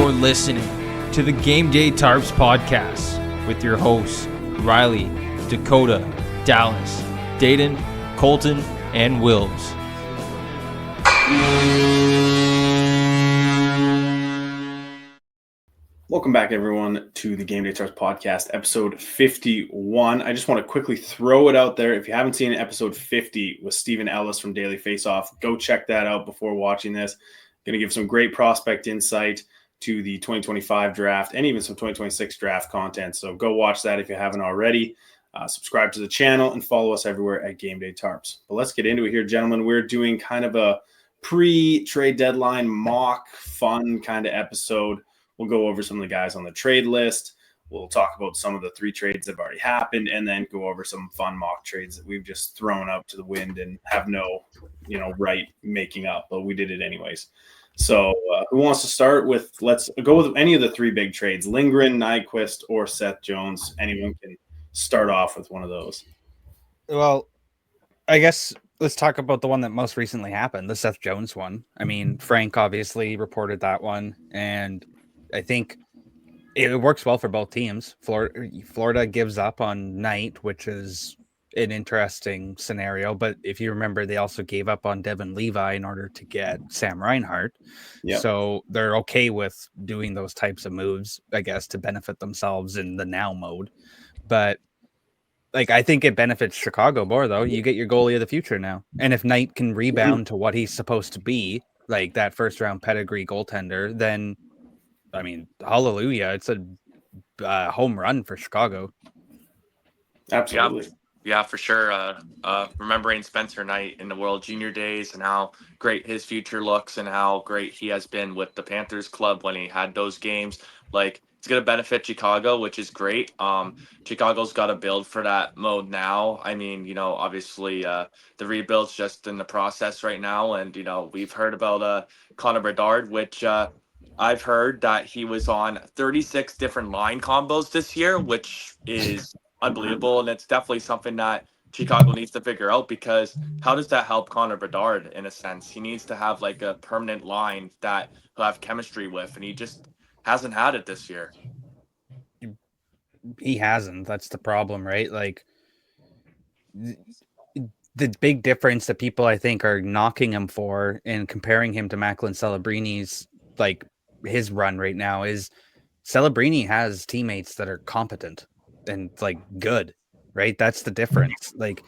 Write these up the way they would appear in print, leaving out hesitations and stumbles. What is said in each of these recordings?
You're listening to the Gameday Tarps podcast with your hosts, Ryley, Dakota, Dallas, Daeden, Colton, and Wilbs. Welcome back, everyone, to the Gameday Tarps podcast, episode 51. I just want to quickly throw it out there. If you haven't seen episode 50 with Stephen Ellis from Daily Faceoff, go check that out before watching this. Going to give some great prospect insight to the 2025 draft and even some 2026 draft content. So go watch that if you haven't already. Subscribe to the channel and follow us everywhere at Gameday Tarps. But let's get into it here, gentlemen. We're doing kind of a pre-trade deadline mock fun kind of episode. We'll go over some of the guys on the trade list. We'll talk about some of the 3 trades that have already happened, and then go over some fun mock trades that we've just thrown up to the wind and have no, right making up, but we did it anyways. So who wants to start with? Let's go with any of the 3 big trades: Lindgren, Nyquist, or Seth Jones. Anyone can start off with one of those. Well, I guess let's talk about the one that most recently happened, the Seth Jones one. I mean, Frank obviously reported that one, and I think it works well for both teams. Florida gives up on Knight, which is an interesting scenario. But if you remember, they also gave up on Devin Levi in order to get Sam Reinhart. Yep. So they're okay with doing those types of moves, I guess, to benefit themselves in the now mode. But I think it benefits Chicago more, though. You get your goalie of the future now. And if Knight can rebound to what he's supposed to be, like that first-round pedigree goaltender, then I mean, hallelujah. It's a home run for Chicago. Absolutely. Yeah, for sure. Remembering Spencer Knight in the World Junior days and how great his future looks and how great he has been with the Panthers club when he had those games. It's going to benefit Chicago, which is great. Chicago's got to build for that mode now. I mean, obviously the rebuild's just in the process right now. And, we've heard about Connor Bedard, which I've heard that he was on 36 different line combos this year, which is unbelievable. And it's definitely something that Chicago needs to figure out, because how does that help Connor Bedard in a sense? He needs to have a permanent line that he'll have chemistry with, and he just hasn't had it this year. He hasn't. That's the problem, right? The big difference that people, I think, are knocking him for and comparing him to Macklin Celebrini's his run right now is Celebrini has teammates that are competent and good, right? That's the difference. But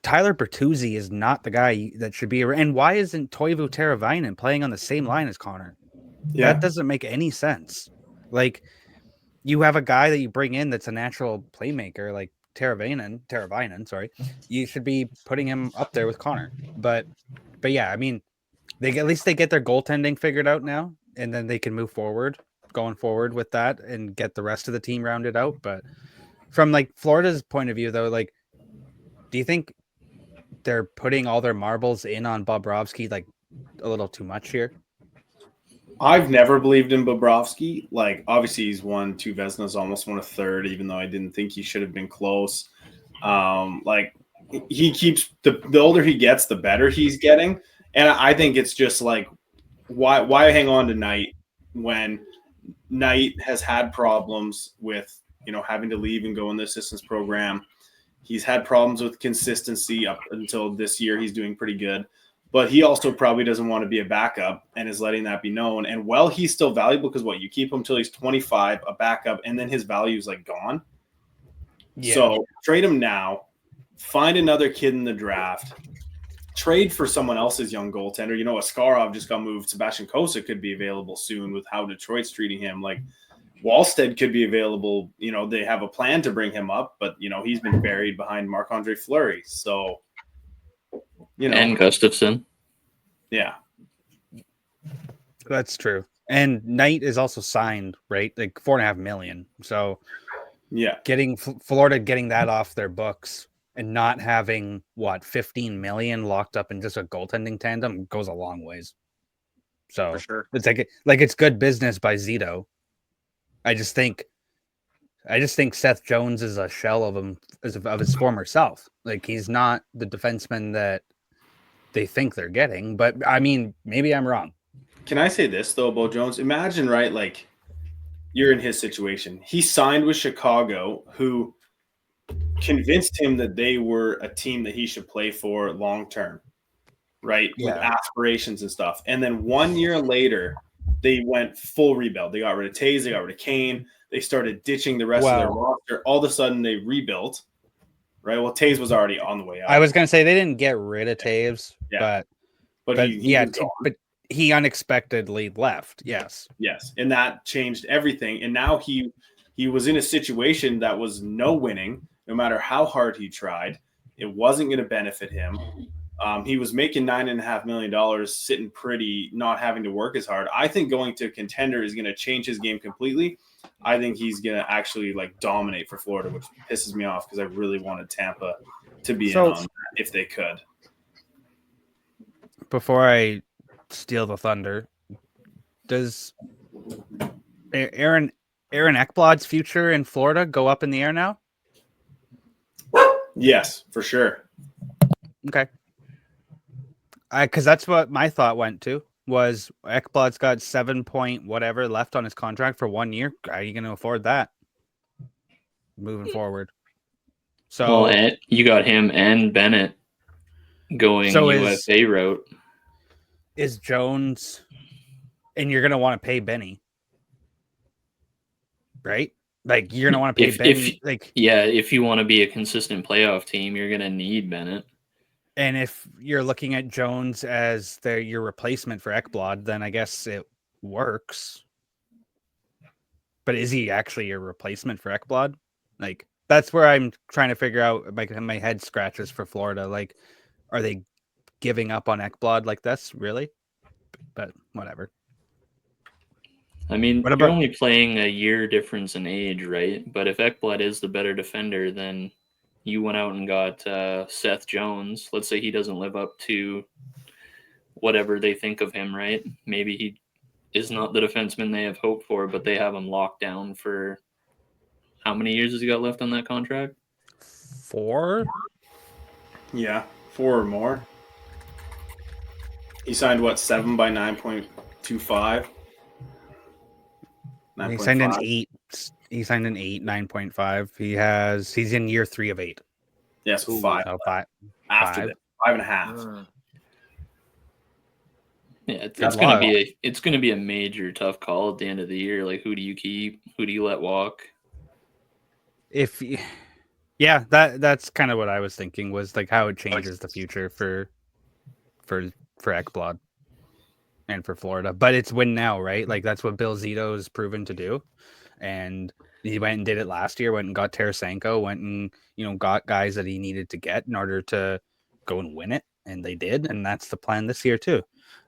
Tyler Bertuzzi is not the guy that should be. And why isn't Toivo Teravainen playing on the same line as Connor? Yeah. That doesn't make any sense. You have a guy that you bring in that's a natural playmaker, like Teravainen, sorry. You should be putting him up there with Connor. But yeah, I mean, at least they get their goaltending figured out now, and then they can move going forward with that and get the rest of the team rounded out. But from Florida's point of view, though, do you think they're putting all their marbles in on Bobrovsky a little too much here? I've never believed in Bobrovsky. Obviously he's won 2 Vezinas, almost won a third, even though I didn't think he should have been close. He keeps the older he gets, the better he's getting. And I think it's just why hang on to Knight when Knight has had problems with, having to leave and go in the assistance program. He's had problems with consistency up until this year. He's doing pretty good. But he also probably doesn't want to be a backup and is letting that be known. And he's still valuable because you keep him till he's 25, a backup, and then his value is gone. Yeah. So trade him now. Find another kid in the draft. Trade for someone else's young goaltender. Askarov just got moved. Sebastian Kosa could be available soon with how Detroit's treating him. Wallstead could be available. They have a plan to bring him up, but, he's been buried behind Marc-Andre Fleury. So, and Gustafsson. Yeah. That's true. And Knight is also signed, right? $4.5 million. So, yeah, getting Florida getting that off their books and not having 15 million locked up in just a goaltending tandem goes a long ways. So for sure. It's it's good business by Zito. I just think Seth Jones is a shell of his former self. He's not the defenseman that they think they're getting, but I mean, maybe I'm wrong. Can I say this though about Jones? Imagine, right? Like you're in his situation. He signed with Chicago, who convinced him that they were a team that he should play for long term, right? With aspirations and stuff. And then 1 year later, they went full rebuild. They got rid of Taves, they got rid of Kane, they started ditching the rest of their roster. All of a sudden, they rebuilt, right? Well, Taves was already on the way out. I was gonna say they didn't get rid of Taves, but he unexpectedly left. Yes, and that changed everything. And now he was in a situation that was no winning. No matter how hard he tried, it wasn't going to benefit him. He was making $9.5 million, sitting pretty, not having to work as hard. I think going to a contender is going to change his game completely. I think he's going to actually like dominate for Florida, which pisses me off because I really wanted Tampa to be in on that if they could. Before I steal the thunder, does Aaron Ekblad's future in Florida go up in the air now? Yes, for sure. Okay. Because that's what my thought went to, was Ekblad's got 7 point whatever left on his contract for 1 year. How are you going to afford that moving forward? So you got him and Bennett going UFA route. Is Jones, and you're going to want to pay Benny, right? Like you're going to want to pay Benny. If you want to be a consistent playoff team, you're going to need Bennett. And if you're looking at Jones as your replacement for Ekblad, then I guess it works. But is he actually your replacement for Ekblad? Like that's where I'm trying to figure out. My head scratches for Florida. Like, are they giving up on Ekblad like this? Really? But whatever. I mean, you're only playing a year difference in age, right? But if Ekblad is the better defender, then you went out and got Seth Jones. Let's say he doesn't live up to whatever they think of him, right? Maybe he is not the defenseman they have hoped for, but they have him locked down for how many years has he got left on that contract? 4? Yeah, 4 or more. He signed 7 by 9.25? He signed an 8. He signed an 8, 9.5. He's in year 3 of 8. Yes, 5. Oh, 5. After that, 5.5. Yeah, it's gonna be a major tough call at the end of the year. Like, who do you keep? Who do you let walk? That's kind of what I was thinking, was like how it changes the future for Ekblad and for Florida. But it's win now, right? Like that's what Bill Zito's proven to do. And he went and did it last year, went and got Tarasenko, went and got guys that he needed to get in order to go and win it. And they did, and that's the plan this year too.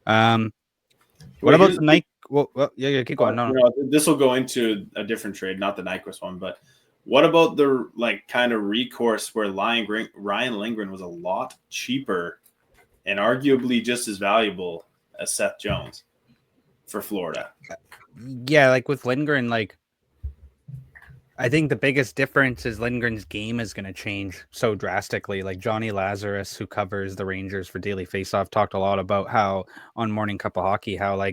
What about the Nike? Well, keep going. No. This will go into a different trade, not the Nyquist one, but what about the kind of recourse where Ryan Lindgren was a lot cheaper and arguably just as valuable as Seth Jones for Florida? Yeah, like with Lindgren, I think the biggest difference is Lindgren's game is going to change so drastically. Like Johnny Lazarus, who covers the Rangers for Daily Faceoff, talked a lot about how on Morning Cup of Hockey, how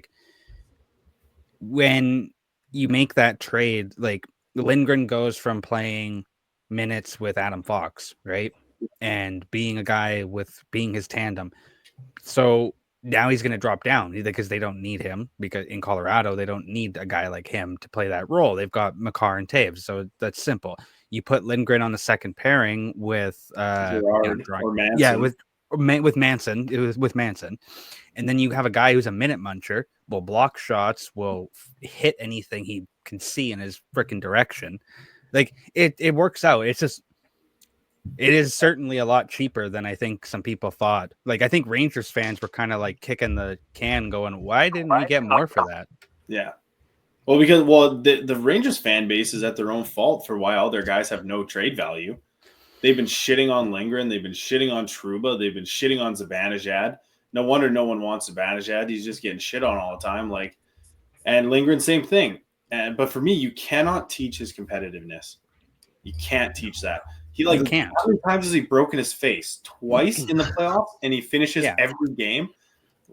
when you make that trade, Lindgren goes from playing minutes with Adam Fox, right? And being a guy with being his tandem. So now he's going to drop down because they don't need him, because in Colorado, they don't need a guy like him to play that role. They've got Makar and Taves. So that's simple. You put Lindgren on the second pairing with Gerard or Manson. Yeah, with Manson. It was with Manson. And then you have a guy who's a minute muncher, will block shots, will hit anything he can see in his freaking direction. It works out. It's just, it is certainly a lot cheaper than I think some people thought. I think Rangers fans were kind of kicking the can going, why didn't we get more for that? Yeah. Well, because the Rangers fan base is at their own fault for why all their guys have no trade value. They've been shitting on Lindgren. They've been shitting on Trouba. They've been shitting on Zibanejad. No wonder no one wants Zibanejad. He's just getting shit on all the time. And Lindgren, same thing. But for me, you cannot teach his competitiveness. You can't teach that. Can't. How many times has he broken his face? Twice in the playoffs, and he finishes every game.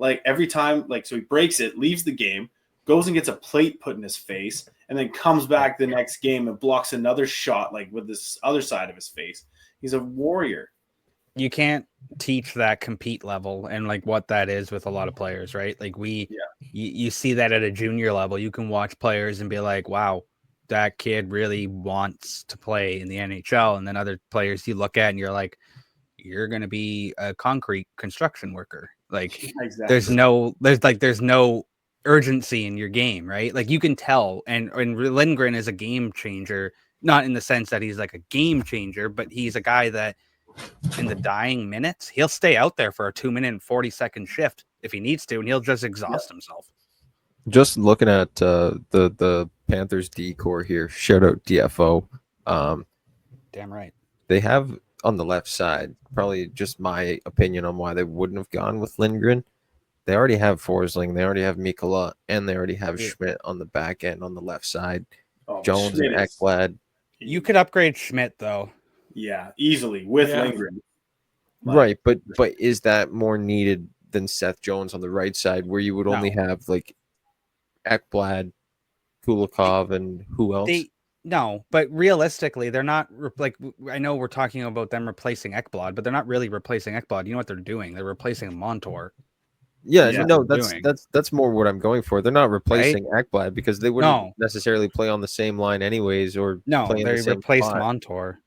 like every time, like, so he breaks it, leaves the game, goes and gets a plate put in his face, and then comes back the next game and blocks another shot, like with this other side of his face. He's a warrior. You can't teach that compete level and like what that is with a lot of players, right? Like you see that at a junior level. You can watch players and be like, wow, that kid really wants to play in the NHL. And then other players you look at and you're like, you're going to be a concrete construction worker. Like Exactly. there's no urgency in your game, right? Like you can tell. And Lindgren is a game changer, not in the sense that he's like a game changer, but he's a guy that in the dying minutes, he'll stay out there for a 2-minute and 40-second shift if he needs to, and he'll just exhaust himself. Just looking at the Panthers D core here, shout out DFO. Damn right. They have on the left side, probably just my opinion on why they wouldn't have gone with Lindgren. They already have Forsling, they already have Mikkola, and they already have Schmidt on the back end on the left side. Jones and Ekblad. You could upgrade Schmidt though. Yeah, easily with Lindgren. Right, but is that more needed than Seth Jones on the right side, where you would only have like Ekblad, Kulikov, and who else? No, but realistically, they're not like, I know we're talking about them replacing Ekblad, but they're not really replacing Ekblad. You know what they're doing? They're replacing Montour. No, that's more what I'm going for. They're not replacing Ekblad because they wouldn't necessarily play on the same line anyways, or they replaced Montour.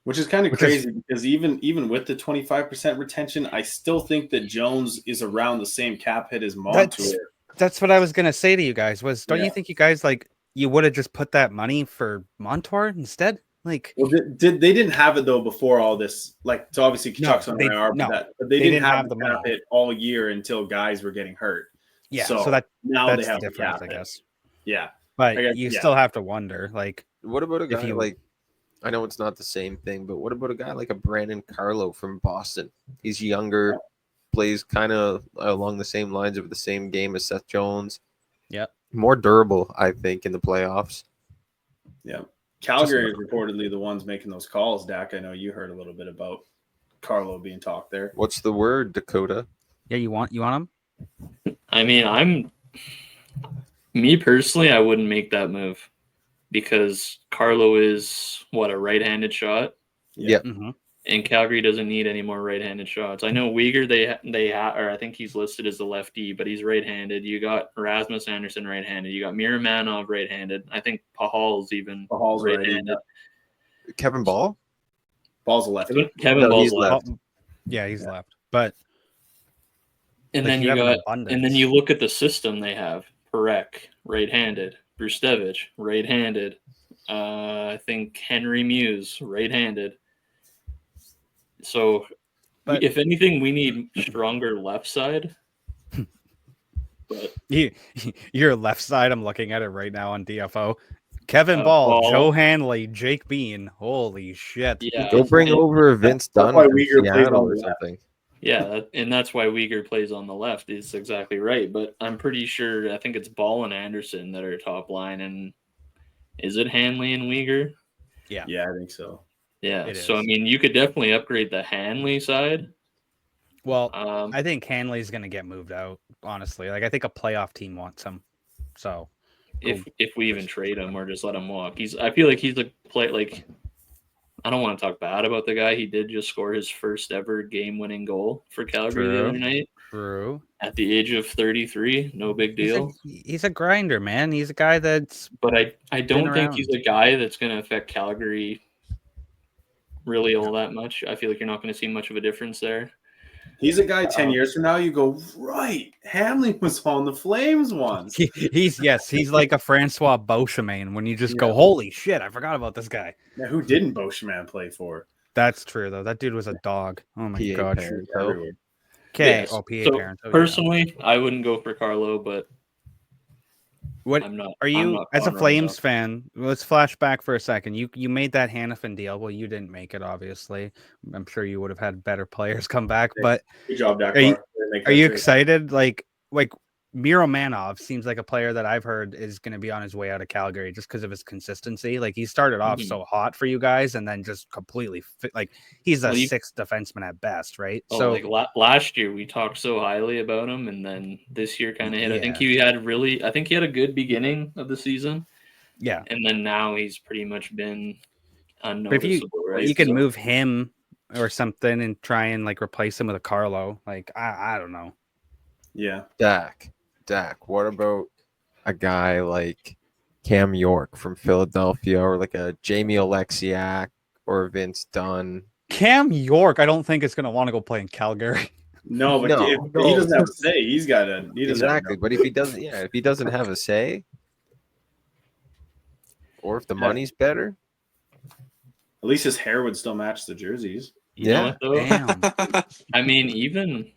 Which is kind of crazy because even with the 25% retention, I still think that Jones is around the same cap hit as Montour. That's what I was gonna say to you guys. Don't you think you guys like you would have just put that money for Montour instead? Like, well, they didn't have it though before all this. Like, so obviously Kachuk's on IR, but they didn't have the cap hit all year until guys were getting hurt. Yeah, so that's they have the difference, I guess. Yeah, but you still have to wonder, like, what about a guy like? I know it's not the same thing, but what about a guy like a Brandon Carlo from Boston? He's younger, plays kind of along the same lines of the same game as Seth Jones. Yeah. More durable, I think, in the playoffs. Yeah. Calgary is reportedly the ones making those calls, Dak. I know you heard a little bit about Carlo being talked there. What's the word, Dakota? Yeah, you want him? I mean, me personally, I wouldn't make that move. Because Carlo is a right-handed shot. Yeah. Mm-hmm. And Calgary doesn't need any more right-handed shots. I know Uyghur, or I think he's listed as a lefty, but he's right-handed. You got Rasmus Anderson right-handed. You got Miramanov right-handed. I think Pahal's right-handed. Kevin Ball? Ball's a lefty. Kevin Ball's left. Yeah, he's left. But and then you look at the system they have. Perek, right-handed. Brustevich, right-handed. I think Henry Muse, right-handed. So, if anything, we need stronger left side. But your left side, I'm looking at it right now on DFO. Kevin Ball, Joe Hanley, Jake Bean. Holy shit! Yeah, go bring over Vince Dunn from Seattle or something. Yeah, and that's why Uyghur plays on the left. He's exactly right. But I'm pretty sure, I think it's Ball and Anderson that are top line. And is it Hanley and Uyghur? Yeah, I think so. Yeah, so I mean, you could definitely upgrade the Hanley side. Well, I think Hanley's going to get moved out, honestly. Like, I think a playoff team wants him. So if we even trade him or just let him walk, I feel like he's a play like. I don't want to talk bad about the guy. He did just score his first ever game-winning goal for Calgary the other night. True. At the age of 33, no big deal. He's a grinder, man. He's a guy that's. But I don't think he's a guy that's going to affect Calgary really all that much. I feel like you're not going to see much of a difference there. He's a guy 10 years from now, you go, right, Hanley was on the Flames once. He's like a Francois Beauchemin when you just go, holy shit, I forgot about this guy. Now, who didn't Beauchemin play for? That's true, though. That dude was a dog. Oh, my God. Okay. So personally, I wouldn't go for Carlo, but what are you as a Flames fan? Let's flash back for a second. You made that Hannafin deal. Well, you didn't make it, obviously. I'm sure you would have had better players come back. But good job, Dak. Are you excited? Like Miromanov seems like a player that I've heard is going to be on his way out of Calgary just because of his consistency. Like he started off so hot for you guys and then just completely like he's a sixth defenseman at best, right? So like last year we talked so highly about him, and then this year kind of hit. Yeah. I think he had a good beginning of the season. Yeah, and then now he's pretty much been unnoticeable, right? You can move him or something and try and like replace him with a Carlo. Like I don't know. Yeah, Dak. What about a guy like Cam York from Philadelphia, or like a Jamie Alexiak or Vince Dunn? Cam York, I don't think is going to want to go play in Calgary. No, but if he doesn't have a say, he's got to. Exactly, but if he doesn't have a say, or if the money's better, at least his hair would still match the jerseys. You know what, though? Damn. I mean,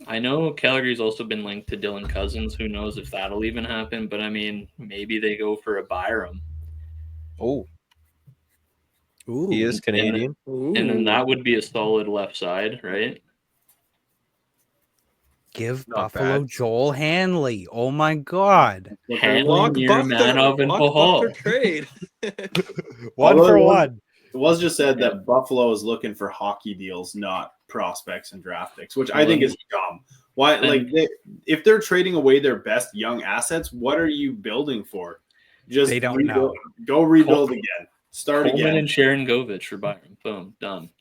I know Calgary's also been linked to Dylan Cousins. Who knows if that'll even happen? But I mean, maybe they go for a Byram. Oh, he is Canadian, and then that would be a solid left side, right? Give not Buffalo bad. Joel Hanley. Oh my God, Hanley, Miromanov, and Pahal trade. One for one. It was just said that Buffalo is looking for hockey deals, not prospects and draft picks, which I think is dumb. Why? Like, if they're trading away their best young assets, what are you building for? Just they don't know. Go rebuild again. Start Coleman again. And Sharon Govich for Byron. Boom, done.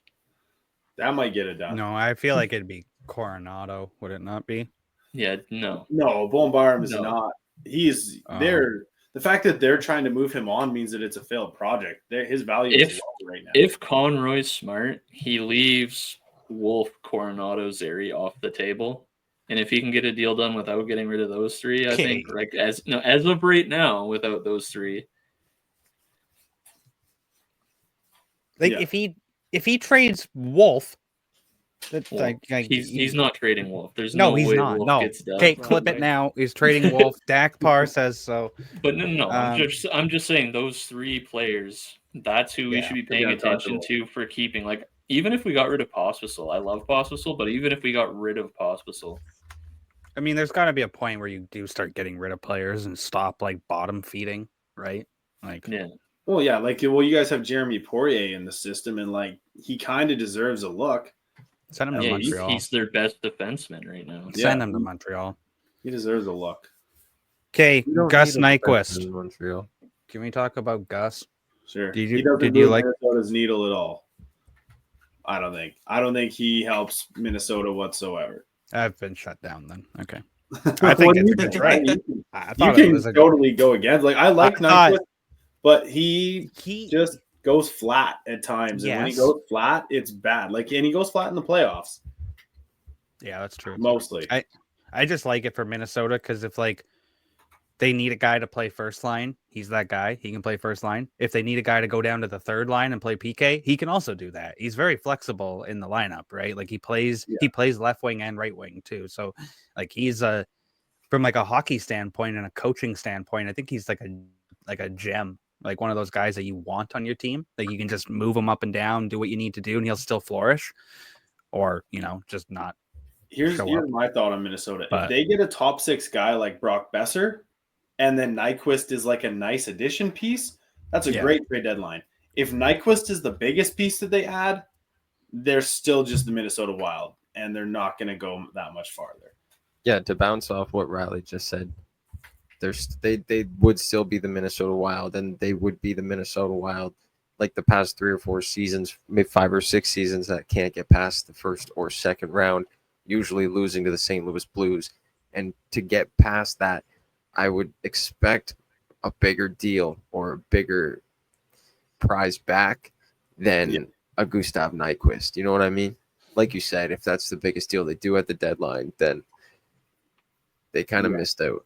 That might get it done. No, I feel like it'd be Coronado. Would it not be? Yeah, no. Bowen Byram is not. He's there. The fact that they're trying to move him on means that it's a failed project. His value is low right now. If Conroy's smart, he leaves Wolf, Coronado, Zeri off the table. And if he can get a deal done without getting rid of those three, I think like as of right now, without those three. Like if he trades Wolf, he's not trading Wolf. There's no way he's not. Wolf no, gets done. Okay, clip it now. He's trading Wolf. Dak Parr says so. But no. I'm just saying those three players. That's who we should be paying attention to for keeping. Like even if we got rid of Pospisil, I love Pospisil, but even if we got rid of Pospisil, I mean, there's got to be a point where you do start getting rid of players and stop like bottom feeding, right? Like yeah. Well, yeah, you guys have Jeremy Poirier in the system, and like he kind of deserves a look. Send him to Montreal. He's their best defenseman right now. Send him to Montreal. He deserves a look. Okay, Gus Nyquist. in Montreal. Can we talk about Gus? Sure. Did you like Minnesota's needle at all? I don't think he helps Minnesota whatsoever. I've been shut down then. Okay. I think it's a good trade. You can totally go against. Like I like Nyquist, but he just goes flat at times, and when he goes flat, it's bad. Like, and he goes flat in the playoffs. Yeah, that's true. Mostly, I just like it for Minnesota because if like they need a guy to play first line, he's that guy. He can play first line. If they need a guy to go down to the third line and play PK, he can also do that. He's very flexible in the lineup, right? Like he plays left wing and right wing too. So like he's from like a hockey standpoint and a coaching standpoint, I think he's like a gem, like one of those guys that you want on your team. Like you can just move him up and down, do what you need to do, and he'll still flourish, or just not. Here's my thought on Minnesota. If they get a top 6 guy like Brock Besser, and then Nyquist is like a nice addition piece, that's a great trade deadline. If Nyquist is the biggest piece that they add, they're still just the Minnesota Wild, and they're not going to go that much farther. Yeah, to bounce off what Ryley just said, they would still be the Minnesota Wild, and they would be the Minnesota Wild like the past 3 or 4 seasons, maybe 5 or 6 seasons that can't get past the first or second round, usually losing to the St. Louis Blues. And to get past that, I would expect a bigger deal or a bigger prize back than a Gustav Nyquist. You know what I mean? Like you said, if that's the biggest deal they do at the deadline, then they kind of missed out.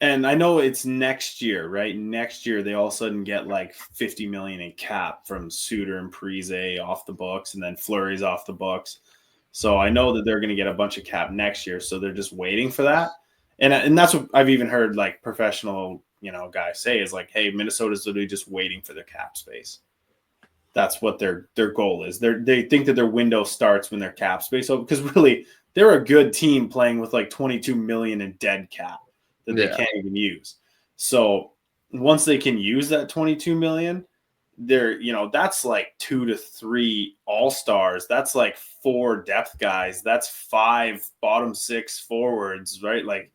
And I know it's next year, right? Next year, they all of a sudden get like $50 million in cap from Suter and Parise off the books, and then Fleury's off the books. So I know that they're going to get a bunch of cap next year. So they're just waiting for that. And that's what I've even heard like professional, guys say is like, hey, Minnesota's literally just waiting for their cap space. That's what their goal is. They think that their window starts when their cap space opens, because really they're a good team playing with like 22 million in dead cap that they Yeah. can't even use. So once they can use that 22 million, they're, that's like 2 to 3 all-stars. That's like 4 depth guys. That's 5 bottom 6 forwards, right? Like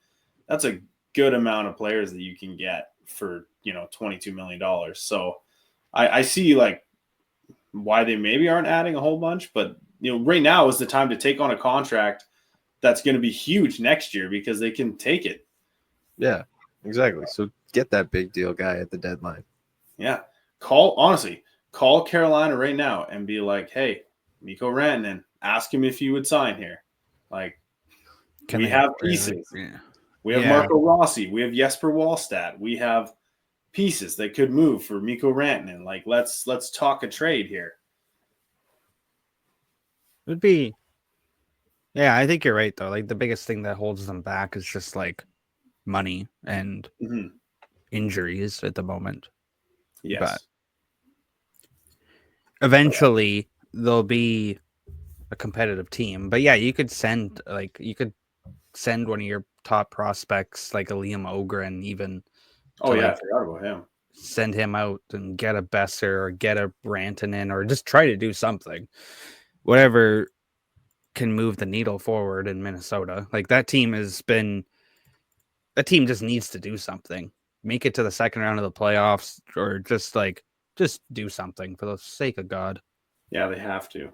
that's a good amount of players that you can get for, $22 million. So I see like why they maybe aren't adding a whole bunch, but right now is the time to take on a contract that's going to be huge next year because they can take it. Yeah, exactly. So get that big deal guy at the deadline. Yeah. Call Carolina right now and be like, hey, Mikko Rantanen, ask him if you would sign here. Like, we have pieces. Yeah. We have Marco Rossi. We have Jesper Wallstedt. We have pieces that could move for Mikko Rantanen. Like, let's talk a trade here. It would be, yeah, I think you're right though. Like the biggest thing that holds them back is just like money and injuries at the moment. Yes. But eventually they'll be a competitive team. But yeah, you could send one of your top prospects like a Liam Ogren even. Oh yeah, I forgot about him. Send him out and get a Besser or get a Rantanen or just try to do something. Whatever can move the needle forward in Minnesota. Like that team just needs to do something. Make it to the second round of the playoffs or just do something for the sake of God. Yeah, they have to.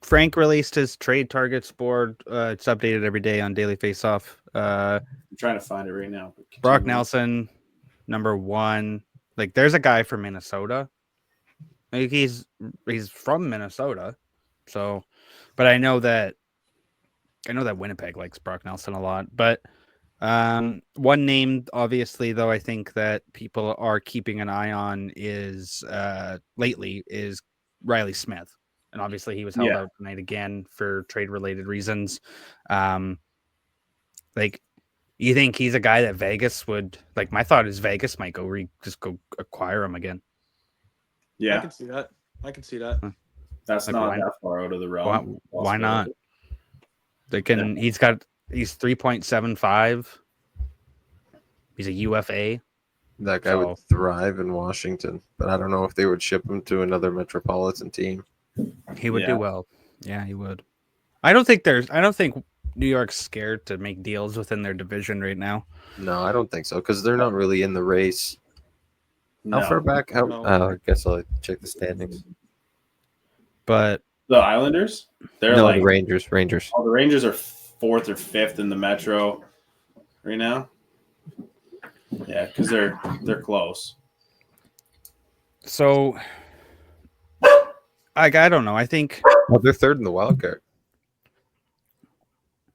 Frank released his trade targets board. It's updated every day on Daily Faceoff. I'm trying to find it right now. Brock Nelson, number 1. Like there's a guy from Minnesota. Like he's from Minnesota. So, but I know that Winnipeg likes Brock Nelson a lot. But one name, obviously, though, I think that people are keeping an eye on is lately is Ryley Smith. And obviously he was held out tonight again for trade related reasons. Like, you think he's a guy that Vegas would like? My thought is Vegas might just go acquire him again. Yeah, I can see that. That's like, not that far out of the realm. Why not? They can. He's 3.75. He's a UFA. That guy would thrive in Washington, but I don't know if they would ship him to another metropolitan team. He would do well. Yeah, he would. I don't think New York's scared to make deals within their division right now. No, I don't think so because they're not really in the race. No. How far back? I guess I'll check the standings. But the Islanders, they're the Rangers. Oh, the Rangers are 4th or 5th in the Metro right now. Yeah, because they're close. So, I don't know. I think they're 3rd in the wild card.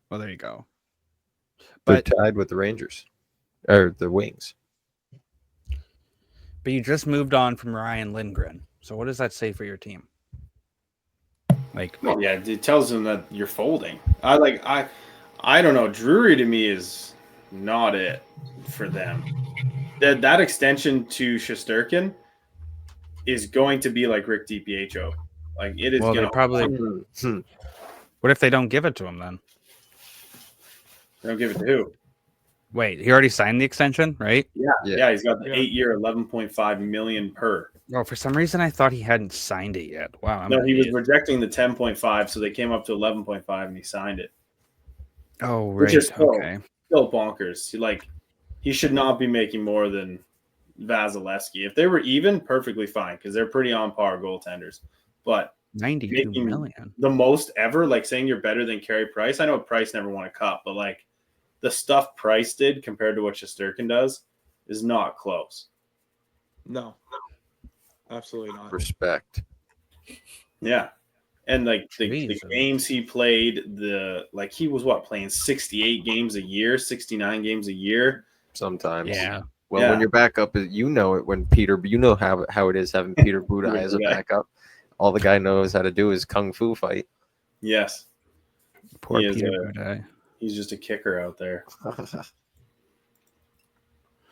Well, there you go. But they're tied with the Rangers or the Wings. But you just moved on from Ryan Lindgren. So what does that say for your team? Like, yeah, it tells them that you're folding. I don't know. Drury to me is not it for them. That extension to Shesterkin is going to be like Rick DiPietro. Like it is. Well, going they probably. What if they don't give it to him then? They don't give it to who? Wait, he already signed the extension, right? Yeah. He's got the 8-year, $11.5 million per. Oh, for some reason I thought he hadn't signed it yet. Wow. No, he was rejecting the 10.5, so they came up to 11.5 and he signed it. Oh, right. Which is still bonkers. He should not be making more than Vasilevsky. If they were even, perfectly fine because they're pretty on par goaltenders. But 92 million, the most ever, like saying you're better than Carey Price. I know Price never won a cup, but like the stuff Price did compared to what Shesterkin does is not close. No, absolutely not. Respect. Yeah. And like the games he played, he was playing 68 games a year, 69 games a year. Sometimes. Yeah. Well, when your backup is, you know it when Peter, you know how it is having Peter Budaj as a backup. All the guy knows how to do is kung fu fight. Yes. Poor Peter Budaj. He's just a kicker out there.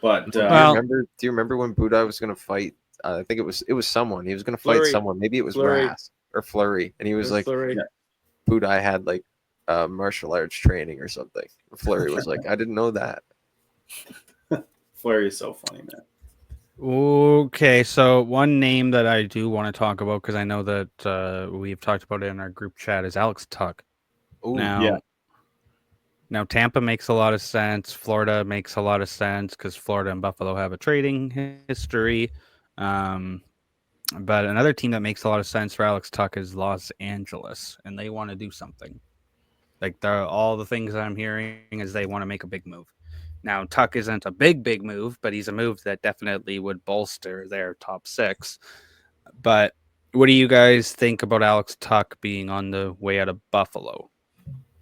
But do you remember when Budaj was going to fight? I think it was someone. He was going to fight someone. Maybe it was Rask or Fleury, and he was like, Fleury. Budai had like martial arts training or something. Fleury was like, I didn't know that. Fleury is so funny, man. Okay, so one name that I do want to talk about, because I know that we've talked about it in our group chat, is Alex Tuck. Ooh, Now Tampa makes a lot of sense. Florida makes a lot of sense because Florida and Buffalo have a trading history. But another team that makes a lot of sense for Alex Tuck is Los Angeles, and they want to do something. Like all the things that I'm hearing is they want to make a big move. Now, Tuck isn't a big move, but he's a move that definitely would bolster their top six. But what do you guys think about Alex Tuck being on the way out of Buffalo?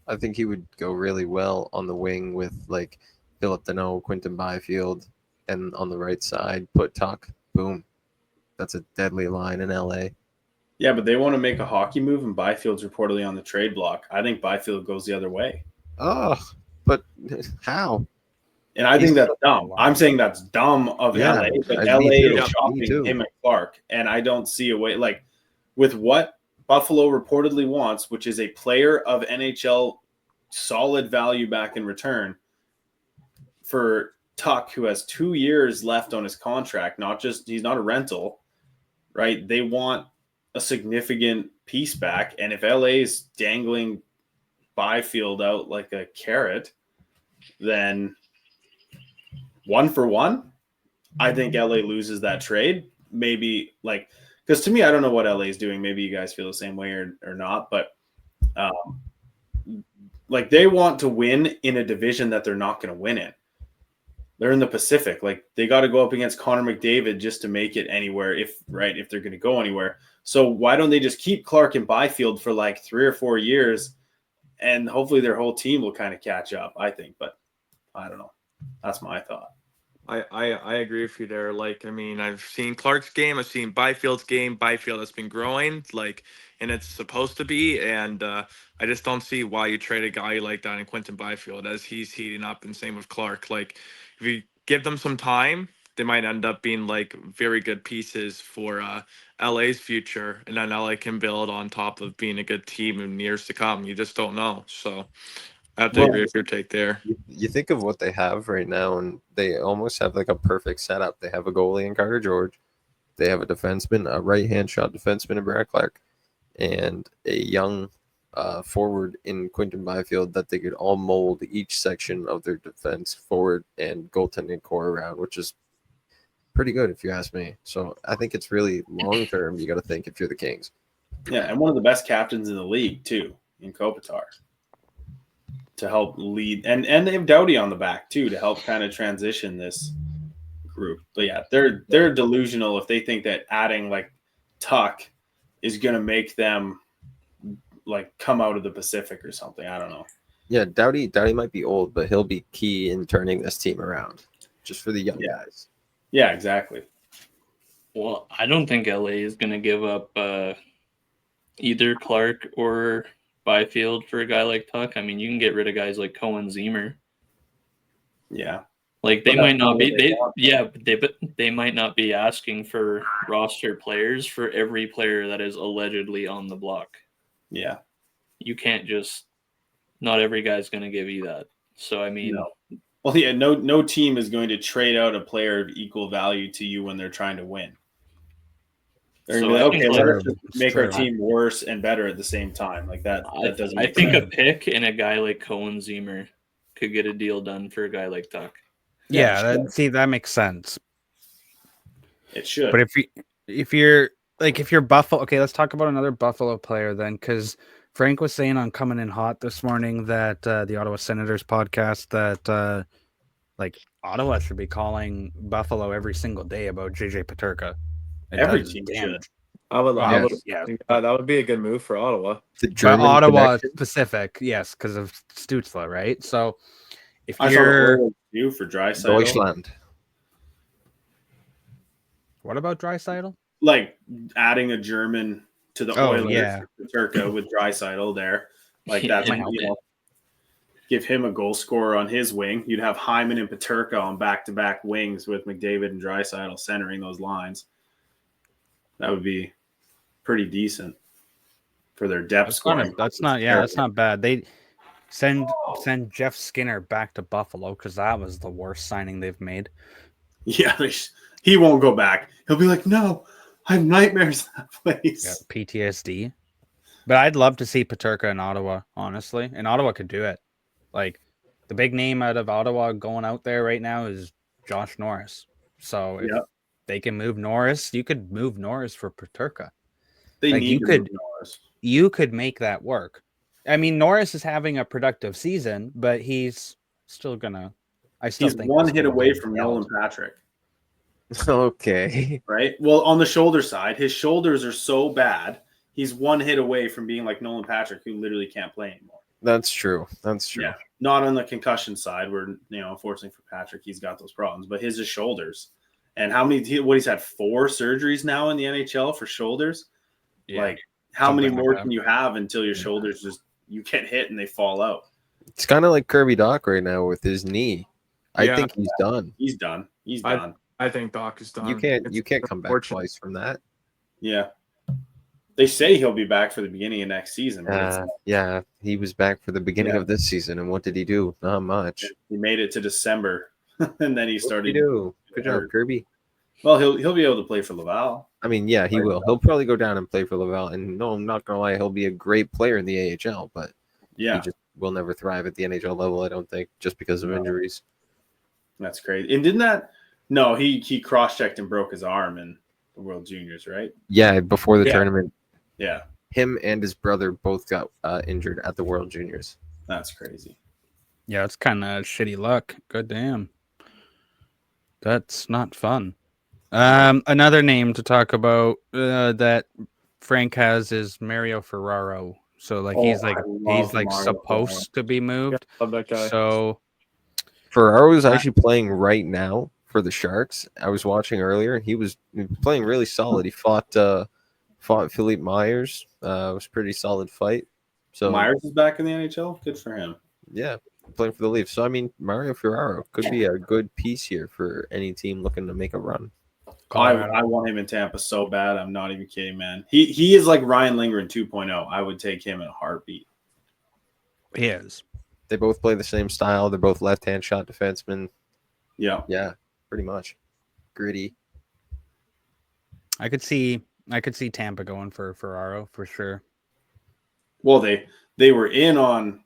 I think he would go really well on the wing with like Philip Deneau, Quinton Byfield, and on the right side, put Tuck. Boom. That's a deadly line in LA. Yeah, but they want to make a hockey move, and Byfield's reportedly on the trade block. I think Byfield goes the other way. Oh, but how? And I think that's dumb. I'm saying that's dumb of LA, but LA is shopping him and Clark. And I don't see a way, like, with what Buffalo reportedly wants, which is a player of NHL solid value back in return for Tuck, who has 2 years left on his contract, he's not a rental, right? They want a significant piece back. And if LA is dangling Byfield out like a carrot, then 1-for-1, I think LA loses that trade. Maybe because to me, I don't know what LA is doing. Maybe you guys feel the same way or not, but they want to win in a division that they're not going to win in. They're in the Pacific. Like, they got to go up against Connor McDavid just to make it anywhere, if they're going to go anywhere. So why don't they just keep Clark and Byfield for like 3 or 4 years, and hopefully their whole team will kind of catch up, I think. But I don't know. That's my thought. I agree with you there. Like, I mean, I've seen Clark's game, I've seen Byfield's game. Byfield has been growing, and it's supposed to be. And I just don't see why you trade a guy like that in Quinton Byfield as he's heating up, and same with Clark. Like, if you give them some time, they might end up being like very good pieces for LA's future, and then LA can build on top of being a good team in years to come. You just don't know. So I have to agree with your take there. You think of what they have right now, and they almost have like a perfect setup. They have a goalie in Carter George. They have a defenseman, a right-hand shot defenseman in Brad Clark, and a young forward in Quinton Byfield that they could all mold each section of their defense forward and goaltending core around, which is pretty good if you ask me. So I think it's really long-term you got to think if you're the Kings. Yeah, and one of the best captains in the league, too, in Kopitar, to help lead. And they have Doughty on the back, too, to help kind of transition this group. But, yeah, they're delusional if they think that adding, Tuck is going to make them, come out of the Pacific or something. I don't know. Yeah, Doughty might be old, but he'll be key in turning this team around, just for the young guys. Yeah, exactly. Well, I don't think LA is going to give up either Clark or Byfield for a guy like Tuck. I mean, you can get rid of guys like Cohen Zemer. Yeah. Like, they might not be they might not be asking for roster players for every player that is allegedly on the block. Yeah. You can't just, not every guy's going to give you that. So I mean, no. Well, yeah, no team is going to trade out a player of equal value to you when they're trying to win. They're going to be okay, let's just make our team worse and better at the same time. Like that doesn't make sense. I think a pick and a guy like Cohen Zemer could get a deal done for a guy like Tuck. Yeah, that makes sense. It should. But if you're Buffalo, okay, let's talk about another Buffalo player then, because Frank was saying on Coming In Hot this morning that the Ottawa Senators podcast that Ottawa should be calling Buffalo every single day about JJ Peterka. Every team should. That would be a good move for Ottawa. Ottawa specific, yes, because of Stützle, right? So if you're you for Draisaitl, Deutschland. What about Draisaitl? Like adding a German to the Oilers, Peterka with Draisaitl there, that's give him a goal scorer on his wing. You'd have Hyman and Peterka on back-to-back wings with McDavid and Draisaitl centering those lines. That would be pretty decent. for their depth scoring. That's not bad. They send Jeff Skinner back to Buffalo because that was the worst signing they've made. Yeah, he won't go back. He'll be like, no, I have nightmares in that place. Yeah, PTSD. But I'd love to see Peterka in Ottawa, honestly. And Ottawa could do it. Like, the big name out of Ottawa going out there right now is Josh Norris. So if they can move Norris, you could move Norris for Peterka. You could make that work. I mean, Norris is having a productive season, but he's still gonna. He's one hit away from Nolan Patrick. Okay. Right. Well, on the shoulder side, his shoulders are so bad. He's one hit away from being like Nolan Patrick, who literally can't play anymore. That's true. Yeah. Not on the concussion side, where unfortunately for Patrick, he's got those problems. But his shoulders, and he's had 4 surgeries now in the NHL for shoulders. Yeah. Like, how many more can you have until your shoulders you get hit and they fall out? It's kind of like Kirby Dach right now with his knee. I think he's done. He's done. I think Dach is done. You can't come back twice from that. Yeah. They say he'll be back for the beginning of next season. Yeah, he was back for the beginning of this season, and what did he do? Not much. He made it to December, and then he started. Good job, Kirby. Well, he'll be able to play for Laval. I mean, yeah, he will. He'll probably go down and play for Laval, and no, I'm not gonna lie, he'll be a great player in the AHL, but he just will never thrive at the NHL level, I don't think, just because of injuries. That's crazy. And didn't that? No, he cross-checked and broke his arm in the World Juniors, right? Yeah, before the tournament. Yeah. Him and his brother both got injured at the World Juniors. That's crazy. Yeah, it's kind of shitty luck. Good damn. That's not fun. Another name to talk about that Frank has is Mario Ferraro. So like he's supposed to be moved. Love that guy. So Ferraro is actually playing right now for the Sharks. I was watching earlier. He was playing really solid. He fought Philippe Myers. It was a pretty solid fight. So Myers is back in the NHL. Good for him. Yeah, playing for the Leafs. So I mean, Mario Ferraro could be a good piece here for any team looking to make a run. I want him in Tampa so bad. I'm not even kidding, man. He is like Ryan Lindgren 2.0. I would take him in a heartbeat. He is. They both play the same style. They're both left-hand shot defensemen. Yeah, pretty much gritty. I could see Tampa going for Ferraro for sure. Well, they were in on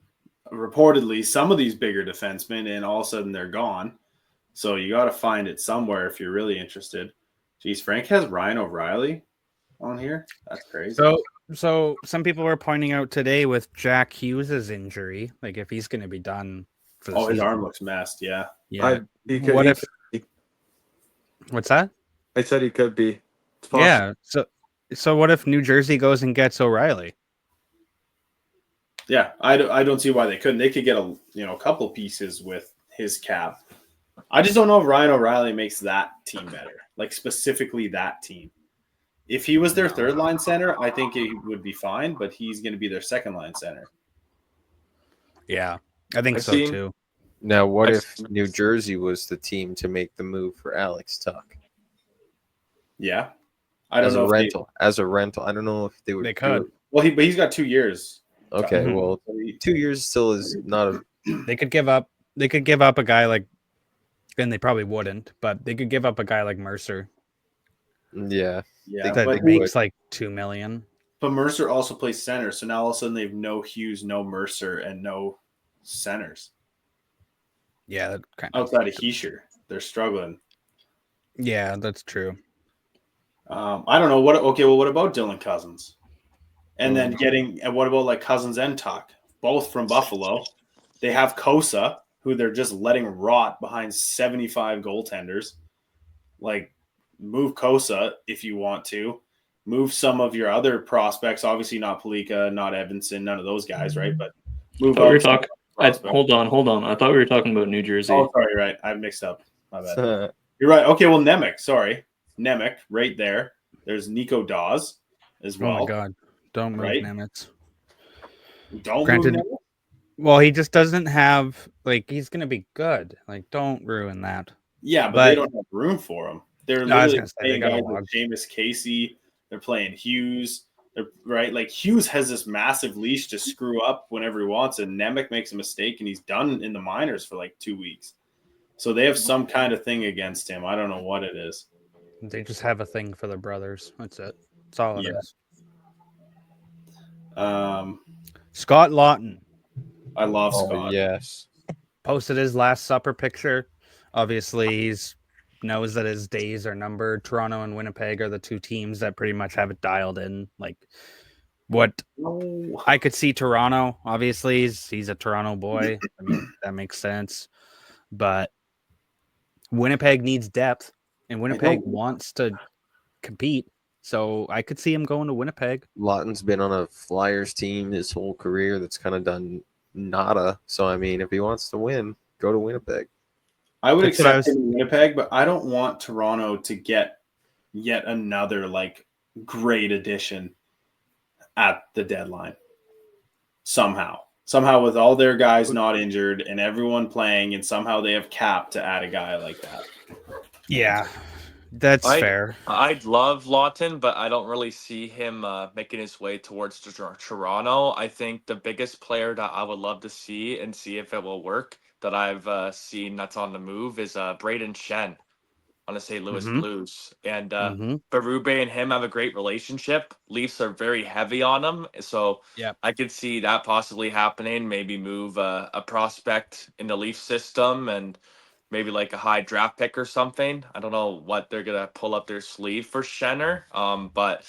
reportedly some of these bigger defensemen, and all of a sudden they're gone. So you got to find it somewhere if you're really interested. Geez, Frank has Ryan O'Reilly on here. That's crazy. So some people were pointing out today with Jack Hughes' injury, like if he's going to be done for the season. His arm looks messed. Yeah. What's that? I said he could be. Yeah. So what if New Jersey goes and gets O'Reilly? Yeah, I don't see why they couldn't. They could get a couple pieces with his cap. I just don't know if Ryan O'Reilly makes that team better, like specifically that team. If he was their third line center, I think it would be fine, but he's going to be their second line center. Yeah, I think so too. Now, what if New Jersey was the team to make the move for Alex Tuck? Yeah, as a rental. I don't know if they would. They could. Well, he's got 2 years. Okay, well, 2 years still is not a. They could give up. They could give up a guy like. And they probably wouldn't, but they could give up a guy like Mercer. Yeah, that makes like $2 million. But Mercer also plays center, so now all of a sudden they have no Hughes, no Mercer, and no centers. Yeah, that kind of outside of Heischer, they're struggling. Yeah, that's true. I don't know what. Okay, well, what about Dylan Cousins? And then what about like Cousins and Tuck, both from Buffalo? They have Kosa, who they're just letting rot behind 75 goaltenders. Like, move Kosa if you want to. Move some of your other prospects. Obviously not Palika, not Evanson, none of those guys, right? But move on. Hold on. I thought we were talking about New Jersey. Oh, sorry, right. I mixed up. My bad. You're right. Okay, well, Nemec. Sorry. Nemec, right there. There's Nico Dawes as well. Oh, my God. Don't move Nemec. Don't move Nemec? Well, he just doesn't have, like, he's going to be good. Like, don't ruin that. Yeah, but they don't have room for him. They're literally playing guys like Jameis Casey. They're playing Hughes. right? Like Hughes has this massive leash to screw up whenever he wants, and Nemec makes a mistake and he's done in the minors for like 2 weeks. So they have some kind of thing against him. I don't know what it is. They just have a thing for their brothers. That's it. That's all it is. Scott Lawton. I love Scott. Yes. Posted his Last Supper picture. Obviously, he's knows that his days are numbered. Toronto and Winnipeg are the two teams that pretty much have it dialed in. Like what I could see Toronto, obviously, he's a Toronto boy. I mean, that makes sense. But Winnipeg needs depth, and Winnipeg wants to compete. So I could see him going to Winnipeg. Lawton's been on a Flyers team his whole career that's kind of done nada. So, I mean, if he wants to win, go to Winnipeg. I would accept him in Winnipeg, but I don't want Toronto to get yet another like great addition at the deadline. Somehow with all their guys not injured and everyone playing, and somehow they have cap to add a guy like that. Yeah, that's fair. I'd love Lawton, but I don't really see him making his way towards Toronto. I think the biggest player that I would love to see and see if it will work that I've seen that's on the move is Braden Shen on the St. Louis Blues. And Berube and him have a great relationship. Leafs are very heavy on him. So I could see that possibly happening. Maybe move a prospect in the Leaf system and maybe like a high draft pick or something. I don't know what they're going to pull up their sleeve for Shenner. But